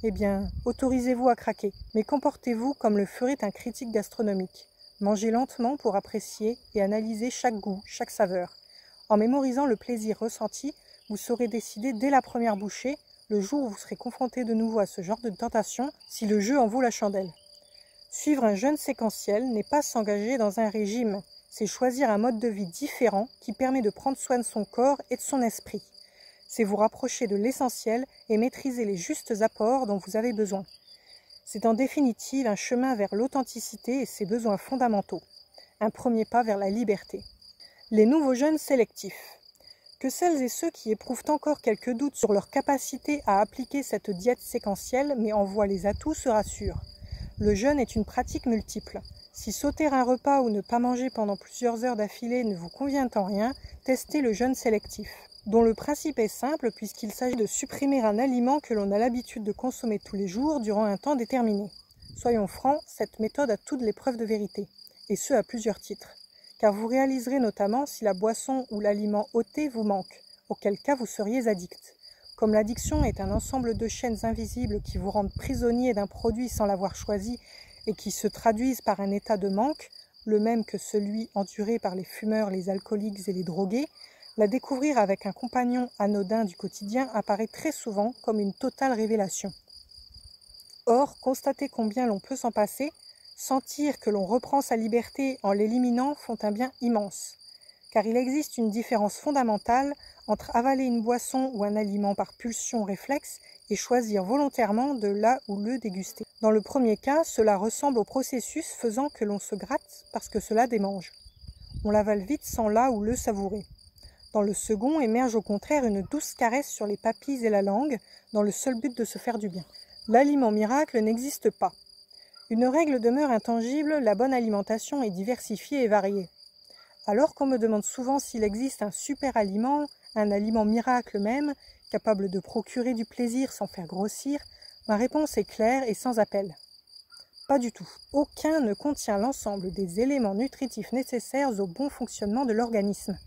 Eh bien, autorisez-vous à craquer, mais comportez-vous comme le ferait un critique gastronomique. Mangez lentement pour apprécier et analyser chaque goût, chaque saveur. En mémorisant le plaisir ressenti, vous saurez décider dès la première bouchée, le jour où vous serez confronté de nouveau à ce genre de tentation, si le jeu en vaut la chandelle. Suivre un jeûne séquentiel n'est pas s'engager dans un régime, c'est choisir un mode de vie différent qui permet de prendre soin de son corps et de son esprit. C'est vous rapprocher de l'essentiel et maîtriser les justes apports dont vous avez besoin. C'est en définitive un chemin vers l'authenticité et ses besoins fondamentaux. Un premier pas vers la liberté. Les nouveaux jeûnes sélectifs. Que celles et ceux qui éprouvent encore quelques doutes sur leur capacité à appliquer cette diète séquentielle mais en voient les atouts se rassurent. Le jeûne est une pratique multiple. Si sauter un repas ou ne pas manger pendant plusieurs heures d'affilée ne vous convient en rien, testez le jeûne sélectif, dont le principe est simple puisqu'il s'agit de supprimer un aliment que l'on a l'habitude de consommer tous les jours durant un temps déterminé. Soyons francs, cette méthode a toutes les preuves de vérité, et ce à plusieurs titres. Car vous réaliserez notamment si la boisson ou l'aliment ôté vous manque, auquel cas vous seriez addict. Comme l'addiction est un ensemble de chaînes invisibles qui vous rendent prisonnier d'un produit sans l'avoir choisi et qui se traduisent par un état de manque, le même que celui enduré par les fumeurs, les alcooliques et les drogués, la découvrir avec un compagnon anodin du quotidien apparaît très souvent comme une totale révélation. Or, constater combien l'on peut s'en passer, sentir que l'on reprend sa liberté en l'éliminant font un bien immense. Car il existe une différence fondamentale entre avaler une boisson ou un aliment par pulsion réflexe et choisir volontairement de là ou le déguster. Dans le premier cas, cela ressemble au processus faisant que l'on se gratte parce que cela démange. On l'avale vite sans là ou le savourer. Dans le second, émerge au contraire une douce caresse sur les papilles et la langue, dans le seul but de se faire du bien. L'aliment miracle n'existe pas. Une règle demeure intangible, la bonne alimentation est diversifiée et variée. Alors qu'on me demande souvent s'il existe un super aliment, un aliment miracle même, capable de procurer du plaisir sans faire grossir, ma réponse est claire et sans appel. Pas du tout. Aucun ne contient l'ensemble des éléments nutritifs nécessaires au bon fonctionnement de l'organisme.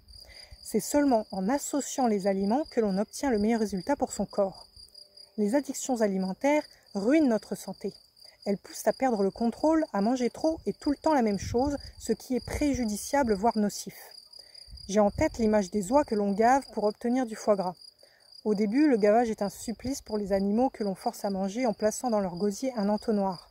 C'est seulement en associant les aliments que l'on obtient le meilleur résultat pour son corps. Les addictions alimentaires ruinent notre santé. Elles poussent à perdre le contrôle, à manger trop et tout le temps la même chose, ce qui est préjudiciable voire nocif. J'ai en tête l'image des oies que l'on gave pour obtenir du foie gras. Au début, le gavage est un supplice pour les animaux que l'on force à manger en plaçant dans leur gosier un entonnoir.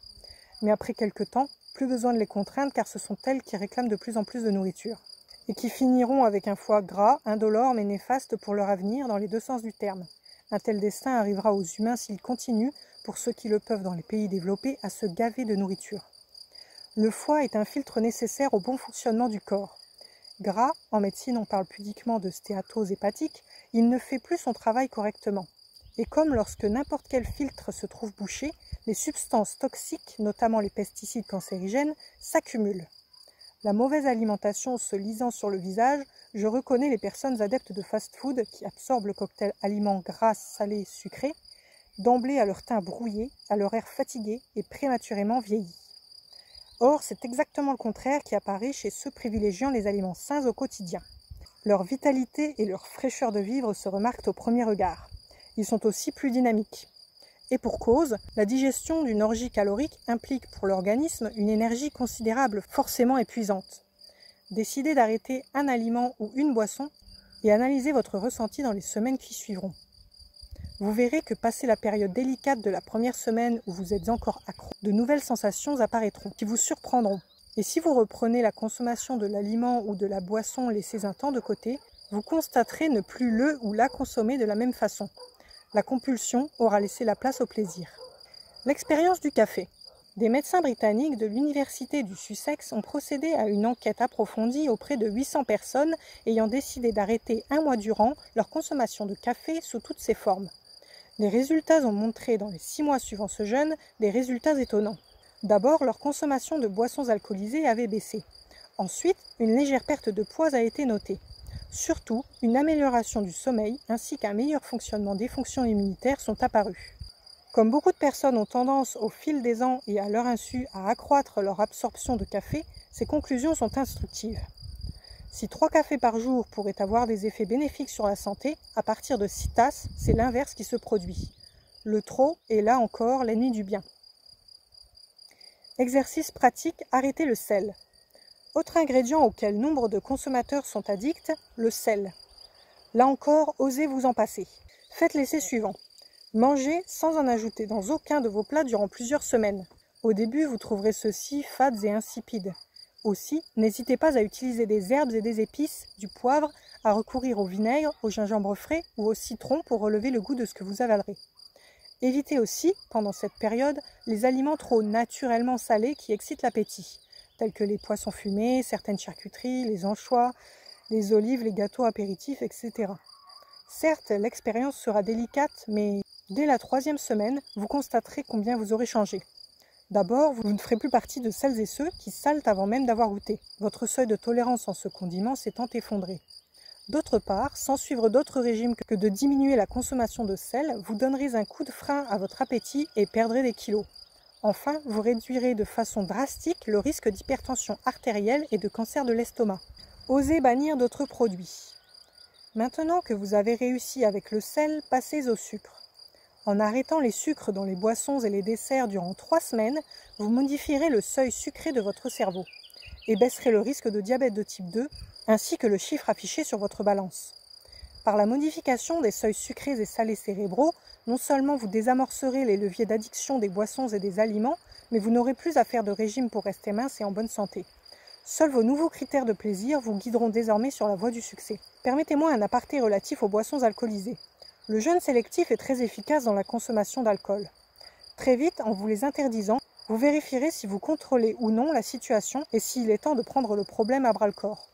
Mais après quelque temps, plus besoin de les contraindre car ce sont elles qui réclament de plus en plus de nourriture. Et qui finiront avec un foie gras, indolore mais néfaste pour leur avenir dans les deux sens du terme. Un tel destin arrivera aux humains s'ils continuent, pour ceux qui le peuvent dans les pays développés, à se gaver de nourriture. Le foie est un filtre nécessaire au bon fonctionnement du corps. Gras, en médecine on parle pudiquement de stéatose hépatique, il ne fait plus son travail correctement. Et comme lorsque n'importe quel filtre se trouve bouché, les substances toxiques, notamment les pesticides cancérigènes, s'accumulent. La mauvaise alimentation se lisant sur le visage, je reconnais les personnes adeptes de fast-food qui absorbent le cocktail aliments gras, salés, sucrés, d'emblée à leur teint brouillé, à leur air fatigué et prématurément vieilli. Or, c'est exactement le contraire qui apparaît chez ceux privilégiant les aliments sains au quotidien. Leur vitalité et leur fraîcheur de vivre se remarquent au premier regard. Ils sont aussi plus dynamiques. Et pour cause, la digestion d'une orgie calorique implique pour l'organisme une énergie considérable, forcément épuisante. Décidez d'arrêter un aliment ou une boisson et analysez votre ressenti dans les semaines qui suivront. Vous verrez que passé la période délicate de la première semaine où vous êtes encore accro, de nouvelles sensations apparaîtront qui vous surprendront. Et si vous reprenez la consommation de l'aliment ou de la boisson laissés un temps de côté, vous constaterez ne plus le ou la consommer de la même façon. La compulsion aura laissé la place au plaisir. L'expérience du café. Des médecins britanniques de l'université du Sussex ont procédé à une enquête approfondie auprès de 800 personnes ayant décidé d'arrêter un mois durant leur consommation de café sous toutes ses formes. Les résultats ont montré dans les 6 mois suivant ce jeûne des résultats étonnants. D'abord, leur consommation de boissons alcoolisées avait baissé. Ensuite, une légère perte de poids a été notée. Surtout, une amélioration du sommeil ainsi qu'un meilleur fonctionnement des fonctions immunitaires sont apparus. Comme beaucoup de personnes ont tendance au fil des ans et à leur insu à accroître leur absorption de café, ces conclusions sont instructives. Si 3 cafés par jour pourraient avoir des effets bénéfiques sur la santé, à partir de 6 tasses, c'est l'inverse qui se produit. Le trop est là encore l'ennemi du bien. Exercice pratique, arrêtez le sel. Autre ingrédient auquel nombre de consommateurs sont addicts, le sel. Là encore, osez vous en passer. Faites l'essai suivant. Mangez sans en ajouter dans aucun de vos plats durant plusieurs semaines. Au début, vous trouverez ceux-ci fades et insipides. Aussi, n'hésitez pas à utiliser des herbes et des épices, du poivre, à recourir au vinaigre, au gingembre frais ou au citron pour relever le goût de ce que vous avalerez. Évitez aussi, pendant cette période, les aliments trop naturellement salés qui excitent l'appétit, tels que les poissons fumés, certaines charcuteries, les anchois, les olives, les gâteaux apéritifs, etc. Certes, l'expérience sera délicate, mais dès la 3e semaine, vous constaterez combien vous aurez changé. D'abord, vous ne ferez plus partie de celles et ceux qui saltent avant même d'avoir goûté. Votre seuil de tolérance en ce condiment s'étant effondré. D'autre part, sans suivre d'autres régimes que de diminuer la consommation de sel, vous donnerez un coup de frein à votre appétit et perdrez des kilos. Enfin, vous réduirez de façon drastique le risque d'hypertension artérielle et de cancer de l'estomac. Osez bannir d'autres produits. Maintenant que vous avez réussi avec le sel, passez au sucre. En arrêtant les sucres dans les boissons et les desserts durant 3 semaines, vous modifierez le seuil sucré de votre cerveau et baisserez le risque de diabète de type 2 ainsi que le chiffre affiché sur votre balance. Par la modification des seuils sucrés et salés cérébraux, non seulement vous désamorcerez les leviers d'addiction des boissons et des aliments, mais vous n'aurez plus à faire de régime pour rester mince et en bonne santé. Seuls vos nouveaux critères de plaisir vous guideront désormais sur la voie du succès. Permettez-moi un aparté relatif aux boissons alcoolisées. Le jeûne sélectif est très efficace dans la consommation d'alcool. Très vite, en vous les interdisant, vous vérifierez si vous contrôlez ou non la situation et s'il est temps de prendre le problème à bras-le-corps.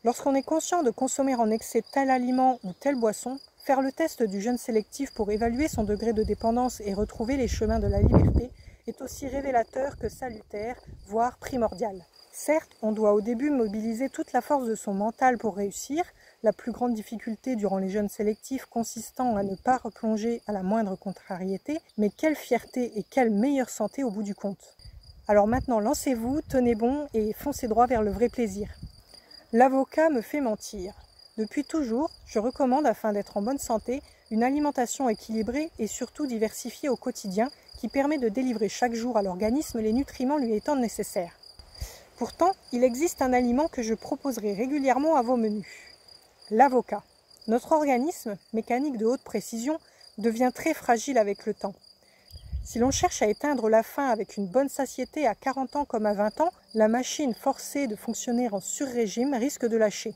Lorsqu'on est conscient de consommer en excès tel aliment ou telle boisson, faire le test du jeûne sélectif pour évaluer son degré de dépendance et retrouver les chemins de la liberté est aussi révélateur que salutaire, voire primordial. Certes, on doit au début mobiliser toute la force de son mental pour réussir, la plus grande difficulté durant les jeûnes sélectifs consistant à ne pas replonger à la moindre contrariété, mais quelle fierté et quelle meilleure santé au bout du compte. Alors maintenant, lancez-vous, tenez bon et foncez droit vers le vrai plaisir. L'avocat me fait mentir. Depuis toujours, je recommande, afin d'être en bonne santé, une alimentation équilibrée et surtout diversifiée au quotidien qui permet de délivrer chaque jour à l'organisme les nutriments lui étant nécessaires. Pourtant, il existe un aliment que je proposerai régulièrement à vos menus. L'avocat. Notre organisme, mécanique de haute précision, devient très fragile avec le temps. Si l'on cherche à éteindre la faim avec une bonne satiété à 40 ans comme à 20 ans, la machine forcée de fonctionner en sur-régime risque de lâcher.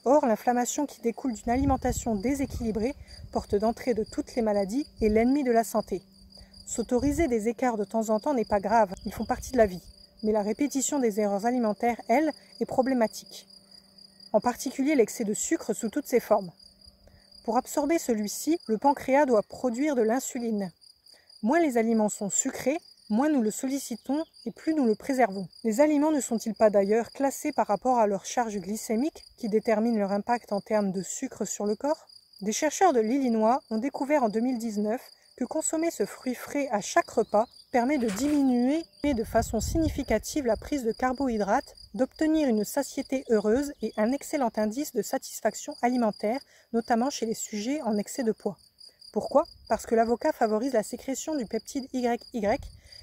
Or, l'inflammation qui découle d'une alimentation déséquilibrée, porte d'entrée de toutes les maladies, est l'ennemi de la santé. S'autoriser des écarts de temps en temps n'est pas grave, ils font partie de la vie. Mais la répétition des erreurs alimentaires, elle, est problématique. En particulier l'excès de sucre sous toutes ses formes. Pour absorber celui-ci, le pancréas doit produire de l'insuline. Moins les aliments sont sucrés, moins nous le sollicitons et plus nous le préservons. Les aliments ne sont-ils pas d'ailleurs classés par rapport à leur charge glycémique qui détermine leur impact en termes de sucre sur le corps? Des chercheurs de l'Illinois ont découvert en 2019 que consommer ce fruit frais à chaque repas permet de diminuer de façon significative la prise de carbohydrates, d'obtenir une satiété heureuse et un excellent indice de satisfaction alimentaire, notamment chez les sujets en excès de poids. Pourquoi? Parce que l'avocat favorise la sécrétion du peptide YY,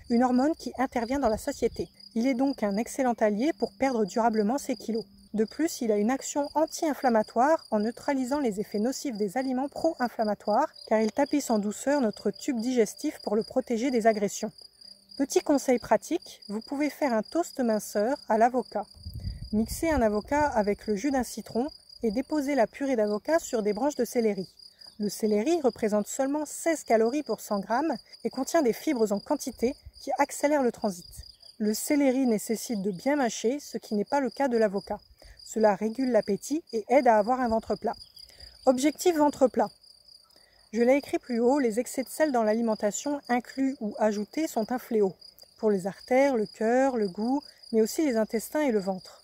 une hormone qui intervient dans la satiété. Il est donc un excellent allié pour perdre durablement ses kilos. De plus, il a une action anti-inflammatoire en neutralisant les effets nocifs des aliments pro-inflammatoires, car il tapisse en douceur notre tube digestif pour le protéger des agressions. Petit conseil pratique, vous pouvez faire un toast minceur à l'avocat. Mixez un avocat avec le jus d'un citron et déposez la purée d'avocat sur des branches de céleri. Le céleri représente seulement 16 calories pour 100 grammes et contient des fibres en quantité qui accélèrent le transit. Le céleri nécessite de bien mâcher, ce qui n'est pas le cas de l'avocat. Cela régule l'appétit et aide à avoir un ventre plat. Objectif ventre plat. Je l'ai écrit plus haut, les excès de sel dans l'alimentation, inclus ou ajoutés, sont un fléau. Pour les artères, le cœur, le goût, mais aussi les intestins et le ventre.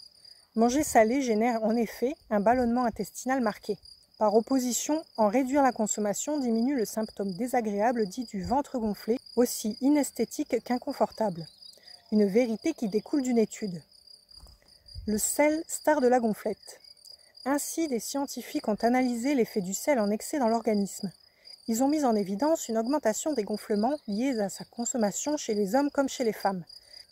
Manger salé génère en effet un ballonnement intestinal marqué. Par opposition, en réduire la consommation diminue le symptôme désagréable dit du ventre gonflé, aussi inesthétique qu'inconfortable. Une vérité qui découle d'une étude. Le sel, star de la gonflette. Ainsi, des scientifiques ont analysé l'effet du sel en excès dans l'organisme. Ils ont mis en évidence une augmentation des gonflements liés à sa consommation chez les hommes comme chez les femmes.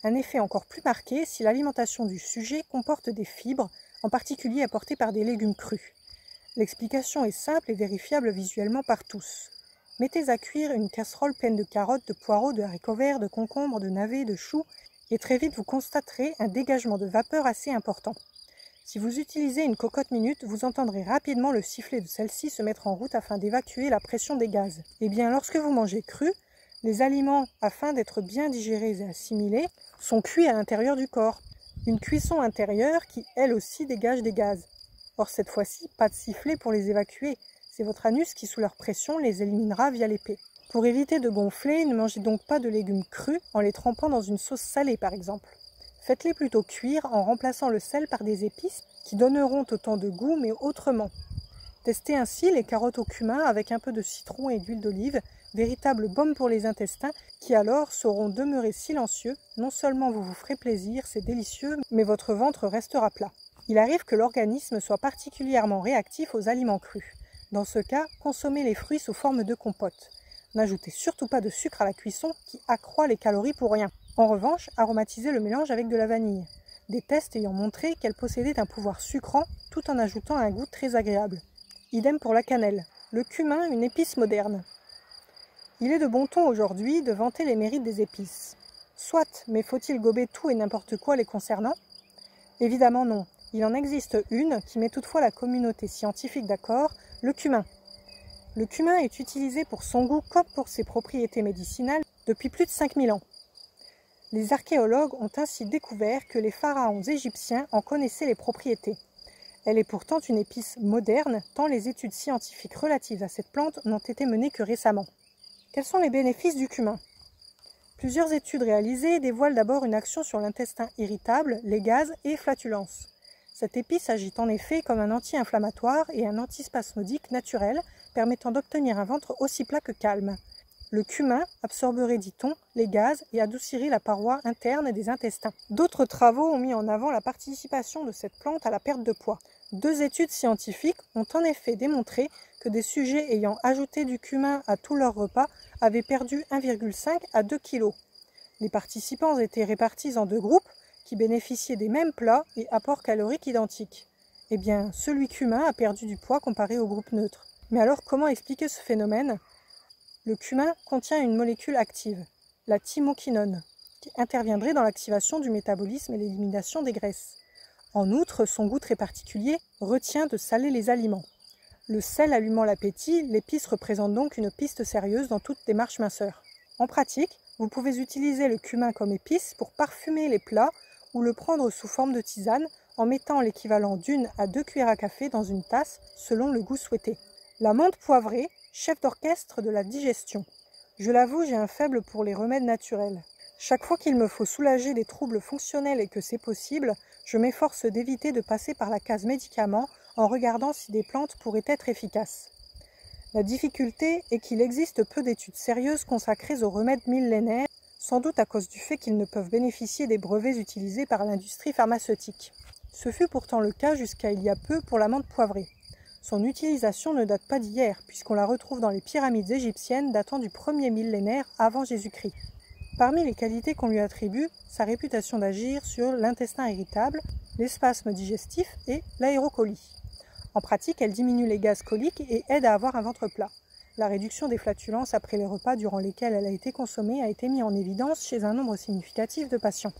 Un effet encore plus marqué si l'alimentation du sujet comporte des fibres, en particulier apportées par des légumes crus. L'explication est simple et vérifiable visuellement par tous. Mettez à cuire une casserole pleine de carottes, de poireaux, de haricots verts, de concombres, de navets, de choux, et très vite vous constaterez un dégagement de vapeur assez important. Si vous utilisez une cocotte minute, vous entendrez rapidement le sifflet de celle-ci se mettre en route afin d'évacuer la pression des gaz. Et bien, lorsque vous mangez cru, les aliments, afin d'être bien digérés et assimilés, sont cuits à l'intérieur du corps. Une cuisson intérieure qui, elle aussi, dégage des gaz. Or, cette fois-ci, pas de sifflet pour les évacuer. C'est votre anus qui, sous leur pression, les éliminera via l'épée. Pour éviter de gonfler, ne mangez donc pas de légumes crus en les trempant dans une sauce salée par exemple. Faites-les plutôt cuire en remplaçant le sel par des épices qui donneront autant de goût mais autrement. Testez ainsi les carottes au cumin avec un peu de citron et d'huile d'olive, véritable baume pour les intestins qui alors sauront demeurer silencieux. Non seulement vous vous ferez plaisir, c'est délicieux, mais votre ventre restera plat. Il arrive que l'organisme soit particulièrement réactif aux aliments crus. Dans ce cas, consommez les fruits sous forme de compote. N'ajoutez surtout pas de sucre à la cuisson qui accroît les calories pour rien. En revanche, aromatisez le mélange avec de la vanille. Des tests ayant montré qu'elle possédait un pouvoir sucrant tout en ajoutant un goût très agréable. Idem pour la cannelle. Le cumin, une épice moderne. Il est de bon ton aujourd'hui de vanter les mérites des épices. Soit, mais faut-il gober tout et n'importe quoi les concernant? Évidemment non. Il en existe une qui met toutefois la communauté scientifique d'accord, le cumin. Le cumin est utilisé pour son goût comme pour ses propriétés médicinales depuis plus de 5000 ans. Les archéologues ont ainsi découvert que les pharaons égyptiens en connaissaient les propriétés. Elle est pourtant une épice moderne, tant les études scientifiques relatives à cette plante n'ont été menées que récemment. Quels sont les bénéfices du cumin? Plusieurs études réalisées dévoilent d'abord une action sur l'intestin irritable, les gaz et flatulences. Cette épice agit en effet comme un anti-inflammatoire et un antispasmodique naturel, permettant d'obtenir un ventre aussi plat que calme. Le cumin absorberait, dit-on, les gaz et adoucirait la paroi interne des intestins. D'autres travaux ont mis en avant la participation de cette plante à la perte de poids. 2 études scientifiques ont en effet démontré que des sujets ayant ajouté du cumin à tous leurs repas avaient perdu 1,5 à 2 kg. Les participants étaient répartis en 2 groupes qui bénéficiaient des mêmes plats et apports caloriques identiques. Eh bien, celui cumin a perdu du poids comparé au groupe neutre. Mais alors, comment expliquer ce phénomène? Le cumin contient une molécule active, la thymoquinone, qui interviendrait dans l'activation du métabolisme et l'élimination des graisses. En outre, son goût très particulier retient de saler les aliments. Le sel allumant l'appétit, l'épice représente donc une piste sérieuse dans toute démarche minceur. En pratique, vous pouvez utiliser le cumin comme épice pour parfumer les plats ou le prendre sous forme de tisane en mettant l'équivalent d'1 à 2 cuillères à café dans une tasse selon le goût souhaité. La menthe poivrée, chef d'orchestre de la digestion. Je l'avoue, j'ai un faible pour les remèdes naturels. Chaque fois qu'il me faut soulager des troubles fonctionnels et que c'est possible, je m'efforce d'éviter de passer par la case médicaments en regardant si des plantes pourraient être efficaces. La difficulté est qu'il existe peu d'études sérieuses consacrées aux remèdes millénaires, sans doute à cause du fait qu'ils ne peuvent bénéficier des brevets utilisés par l'industrie pharmaceutique. Ce fut pourtant le cas jusqu'à il y a peu pour la menthe poivrée. Son utilisation ne date pas d'hier, puisqu'on la retrouve dans les pyramides égyptiennes datant du 1er millénaire avant Jésus-Christ. Parmi les qualités qu'on lui attribue, sa réputation d'agir sur l'intestin irritable, les spasmes digestifs et l'aérocolie. En pratique, elle diminue les gaz coliques et aide à avoir un ventre plat. La réduction des flatulences après les repas durant lesquels elle a été consommée a été mise en évidence chez un nombre significatif de patients.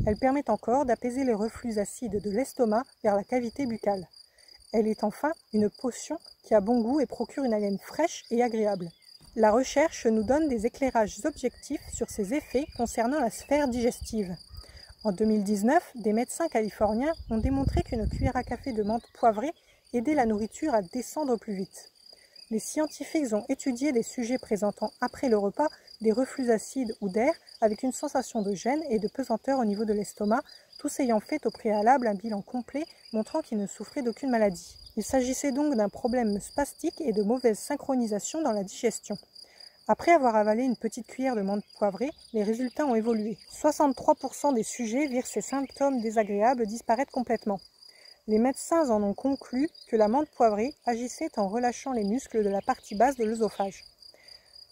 Elle permet encore d'apaiser les reflux acides de l'estomac vers la cavité buccale. Elle est enfin une potion qui a bon goût et procure une haleine fraîche et agréable. La recherche nous donne des éclairages objectifs sur ses effets concernant la sphère digestive. En 2019, des médecins californiens ont démontré qu'une cuillère à café de menthe poivrée aidait la nourriture à descendre plus vite. Les scientifiques ont étudié des sujets présentant après le repas des reflux acides ou d'air avec une sensation de gêne et de pesanteur au niveau de l'estomac, tous ayant fait au préalable un bilan complet montrant qu'ils ne souffraient d'aucune maladie. Il s'agissait donc d'un problème spastique et de mauvaise synchronisation dans la digestion. Après avoir avalé une petite cuillère de menthe poivrée, les résultats ont évolué. 63% des sujets virent ces symptômes désagréables disparaître complètement. Les médecins en ont conclu que la menthe poivrée agissait en relâchant les muscles de la partie basse de l'œsophage.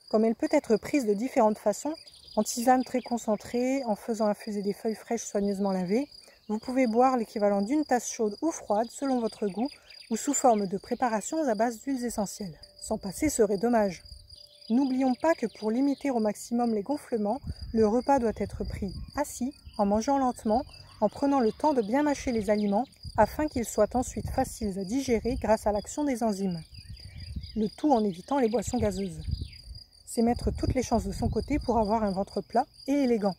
Comme elle peut être prise de différentes façons, en tisane très concentrée, en faisant infuser des feuilles fraîches soigneusement lavées, vous pouvez boire l'équivalent d'une tasse chaude ou froide selon votre goût ou sous forme de préparations à base d'huiles essentielles. S'en passer serait dommage. N'oublions pas que pour limiter au maximum les gonflements, le repas doit être pris assis, en mangeant lentement, en prenant le temps de bien mâcher les aliments afin qu'ils soient ensuite faciles à digérer grâce à l'action des enzymes. Le tout en évitant les boissons gazeuses. C'est mettre toutes les chances de son côté pour avoir un ventre plat et élégant.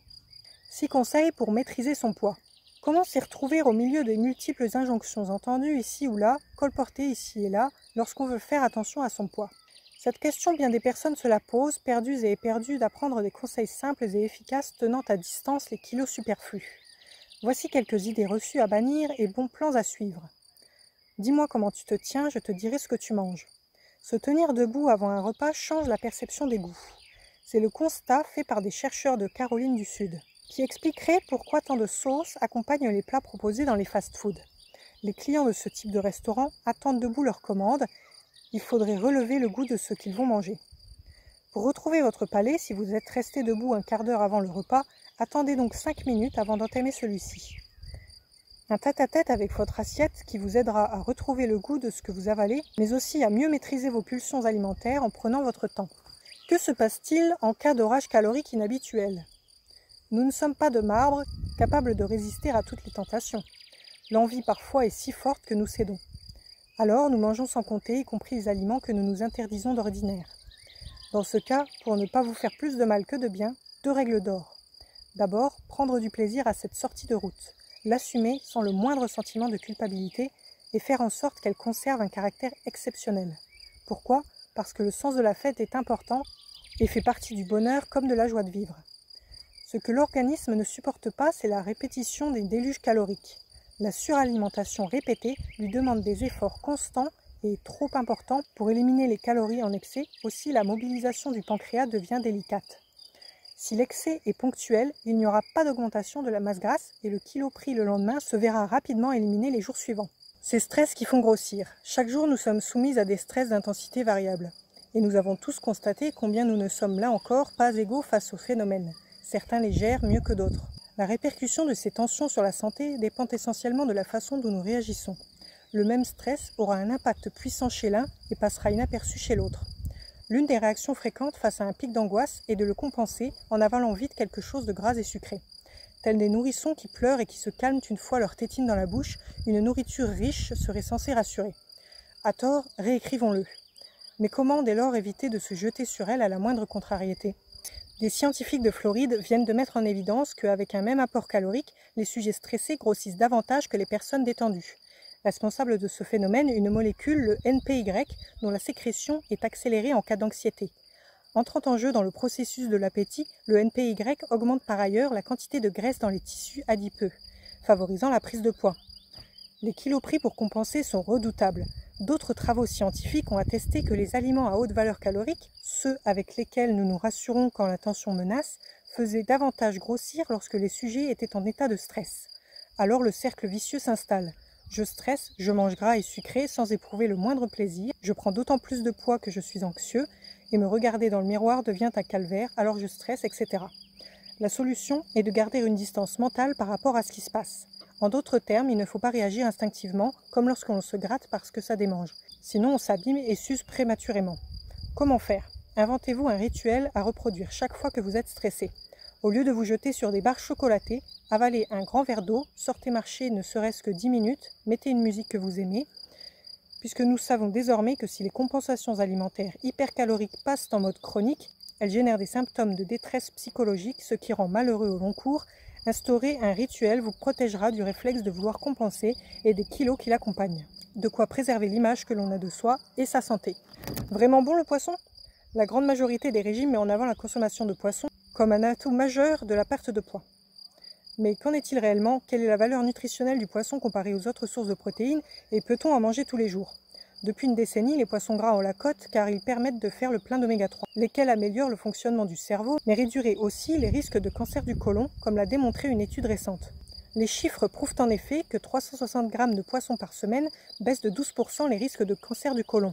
6 conseils pour maîtriser son poids. Comment s'y retrouver au milieu des multiples injonctions entendues ici ou là, colportées ici et là, lorsqu'on veut faire attention à son poids? Cette question, bien des personnes se la posent, perdues et éperdues d'apprendre des conseils simples et efficaces tenant à distance les kilos superflus. Voici quelques idées reçues à bannir et bons plans à suivre. Dis-moi comment tu te tiens, je te dirai ce que tu manges. Se tenir debout avant un repas change la perception des goûts. C'est le constat fait par des chercheurs de Caroline du Sud, qui expliquerait pourquoi tant de sauces accompagnent les plats proposés dans les fast-foods. Les clients de ce type de restaurant attendent debout leur commande. Il faudrait relever le goût de ce qu'ils vont manger. Pour retrouver votre palais, si vous êtes resté debout un quart d'heure avant le repas, attendez donc 5 minutes avant d'entamer celui-ci. Un tête-à-tête avec votre assiette qui vous aidera à retrouver le goût de ce que vous avalez, mais aussi à mieux maîtriser vos pulsions alimentaires en prenant votre temps. Que se passe-t-il en cas d'orage calorique inhabituel? Nous ne sommes pas de marbre, capables de résister à toutes les tentations. L'envie parfois est si forte que nous cédons. Alors nous mangeons sans compter, y compris les aliments que nous nous interdisons d'ordinaire. Dans ce cas, pour ne pas vous faire plus de mal que de bien, 2 règles d'or. D'abord, prendre du plaisir à cette sortie de route, l'assumer sans le moindre sentiment de culpabilité et faire en sorte qu'elle conserve un caractère exceptionnel. Pourquoi? Parce que le sens de la fête est important et fait partie du bonheur comme de la joie de vivre. Ce que l'organisme ne supporte pas, c'est la répétition des déluges caloriques. La suralimentation répétée lui demande des efforts constants et trop importants pour éliminer les calories en excès. Aussi, la mobilisation du pancréas devient délicate. Si l'excès est ponctuel, il n'y aura pas d'augmentation de la masse grasse et le kilo pris le lendemain se verra rapidement éliminé les jours suivants. Ces stress qui font grossir. Chaque jour, nous sommes soumis à des stress d'intensité variable. Et nous avons tous constaté combien nous ne sommes là encore pas égaux face au phénomène. Certains les gèrent mieux que d'autres. La répercussion de ces tensions sur la santé dépend essentiellement de la façon dont nous réagissons. Le même stress aura un impact puissant chez l'un et passera inaperçu chez l'autre. L'une des réactions fréquentes face à un pic d'angoisse est de le compenser en avalant vite quelque chose de gras et sucré. Tels des nourrissons qui pleurent et qui se calment une fois leur tétine dans la bouche, une nourriture riche serait censée rassurer. À tort, réécrivons-le. Mais comment dès lors éviter de se jeter sur elle à la moindre contrariété ? Des scientifiques de Floride viennent de mettre en évidence qu'avec un même apport calorique, les sujets stressés grossissent davantage que les personnes détendues. Responsable de ce phénomène, une molécule, le NPY, dont la sécrétion est accélérée en cas d'anxiété. Entrant en jeu dans le processus de l'appétit, le NPY augmente par ailleurs la quantité de graisse dans les tissus adipeux, favorisant la prise de poids. Les kilos pris pour compenser sont redoutables. D'autres travaux scientifiques ont attesté que les aliments à haute valeur calorique, ceux avec lesquels nous nous rassurons quand la tension menace, faisaient davantage grossir lorsque les sujets étaient en état de stress. Alors le cercle vicieux s'installe. Je stresse, je mange gras et sucré sans éprouver le moindre plaisir, je prends d'autant plus de poids que je suis anxieux, et me regarder dans le miroir devient un calvaire, alors je stresse, etc. La solution est de garder une distance mentale par rapport à ce qui se passe. En d'autres termes, il ne faut pas réagir instinctivement, comme lorsqu'on se gratte parce que ça démange. Sinon, on s'abîme et s'use prématurément. Comment faire? Inventez-vous un rituel à reproduire chaque fois que vous êtes stressé. Au lieu de vous jeter sur des barres chocolatées, avalez un grand verre d'eau, sortez marcher ne serait-ce que 10 minutes, mettez une musique que vous aimez, puisque nous savons désormais que si les compensations alimentaires hypercaloriques passent en mode chronique, elles génèrent des symptômes de détresse psychologique, ce qui rend malheureux au long cours. Instaurer un rituel vous protégera du réflexe de vouloir compenser et des kilos qui l'accompagnent. De quoi préserver l'image que l'on a de soi et sa santé. Vraiment bon le poisson? La grande majorité des régimes met en avant la consommation de poisson comme un atout majeur de la perte de poids. Mais qu'en est-il réellement? Quelle est la valeur nutritionnelle du poisson comparée aux autres sources de protéines et peut-on en manger tous les jours? Depuis une décennie, les poissons gras ont la cote car ils permettent de faire le plein d'oméga 3, lesquels améliorent le fonctionnement du cerveau, mais réduiraient aussi les risques de cancer du côlon, comme l'a démontré une étude récente. Les chiffres prouvent en effet que 360 grammes de poisson par semaine baissent de 12% les risques de cancer du côlon.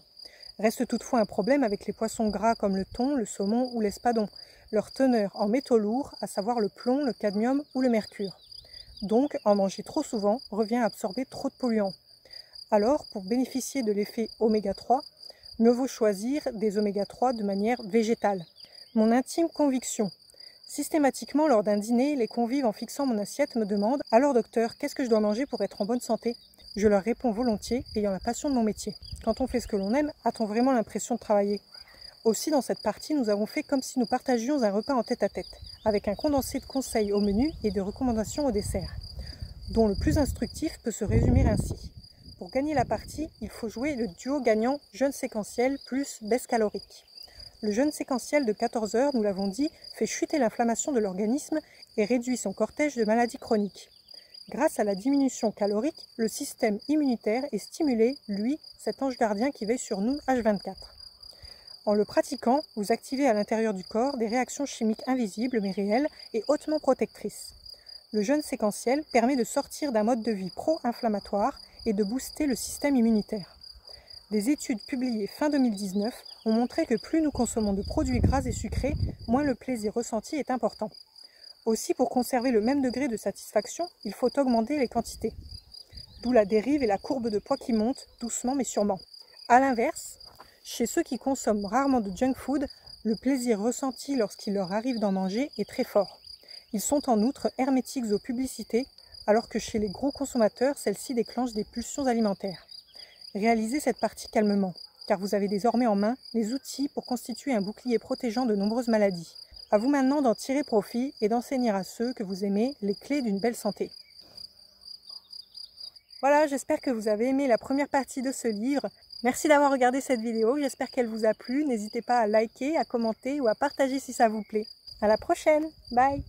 Reste toutefois un problème avec les poissons gras comme le thon, le saumon ou l'espadon, leur teneur en métaux lourds, à savoir le plomb, le cadmium ou le mercure. Donc, en manger trop souvent revient à absorber trop de polluants. Alors, pour bénéficier de l'effet oméga 3, mieux vaut choisir des oméga 3 de manière végétale. Mon intime conviction. Systématiquement, lors d'un dîner, les convives en fixant mon assiette me demandent « Alors docteur, qu'est-ce que je dois manger pour être en bonne santé ?» Je leur réponds volontiers, ayant la passion de mon métier. Quand on fait ce que l'on aime, a-t-on vraiment l'impression de travailler? Aussi, dans cette partie, nous avons fait comme si nous partagions un repas en tête-à-tête, avec un condensé de conseils au menu et de recommandations au dessert. dont le plus instructif peut se résumer ainsi. Pour gagner la partie, il faut jouer le duo gagnant jeûne séquentiel plus baisse calorique. Le jeûne séquentiel de 14 heures, nous l'avons dit, fait chuter l'inflammation de l'organisme et réduit son cortège de maladies chroniques. Grâce à la diminution calorique, le système immunitaire est stimulé, lui, cet ange gardien qui veille sur nous H24. En le pratiquant, vous activez à l'intérieur du corps des réactions chimiques invisibles mais réelles et hautement protectrices. Le jeûne séquentiel permet de sortir d'un mode de vie pro-inflammatoire et de booster le système immunitaire. Des études publiées fin 2019 ont montré que plus nous consommons de produits gras et sucrés, moins le plaisir ressenti est important. Aussi, pour conserver le même degré de satisfaction, il faut augmenter les quantités. D'où la dérive et la courbe de poids qui monte, doucement mais sûrement. A l'inverse, chez ceux qui consomment rarement de junk food, le plaisir ressenti lorsqu'il leur arrive d'en manger est très fort. Ils sont en outre hermétiques aux publicités, alors que chez les gros consommateurs, celles-ci déclenchent des pulsions alimentaires. Réalisez cette partie calmement, car vous avez désormais en main les outils pour constituer un bouclier protégeant de nombreuses maladies. À vous maintenant d'en tirer profit et d'enseigner à ceux que vous aimez les clés d'une belle santé. Voilà, j'espère que vous avez aimé la première partie de ce livre. Merci d'avoir regardé cette vidéo, j'espère qu'elle vous a plu. N'hésitez pas à liker, à commenter ou à partager si ça vous plaît. À la prochaine, bye!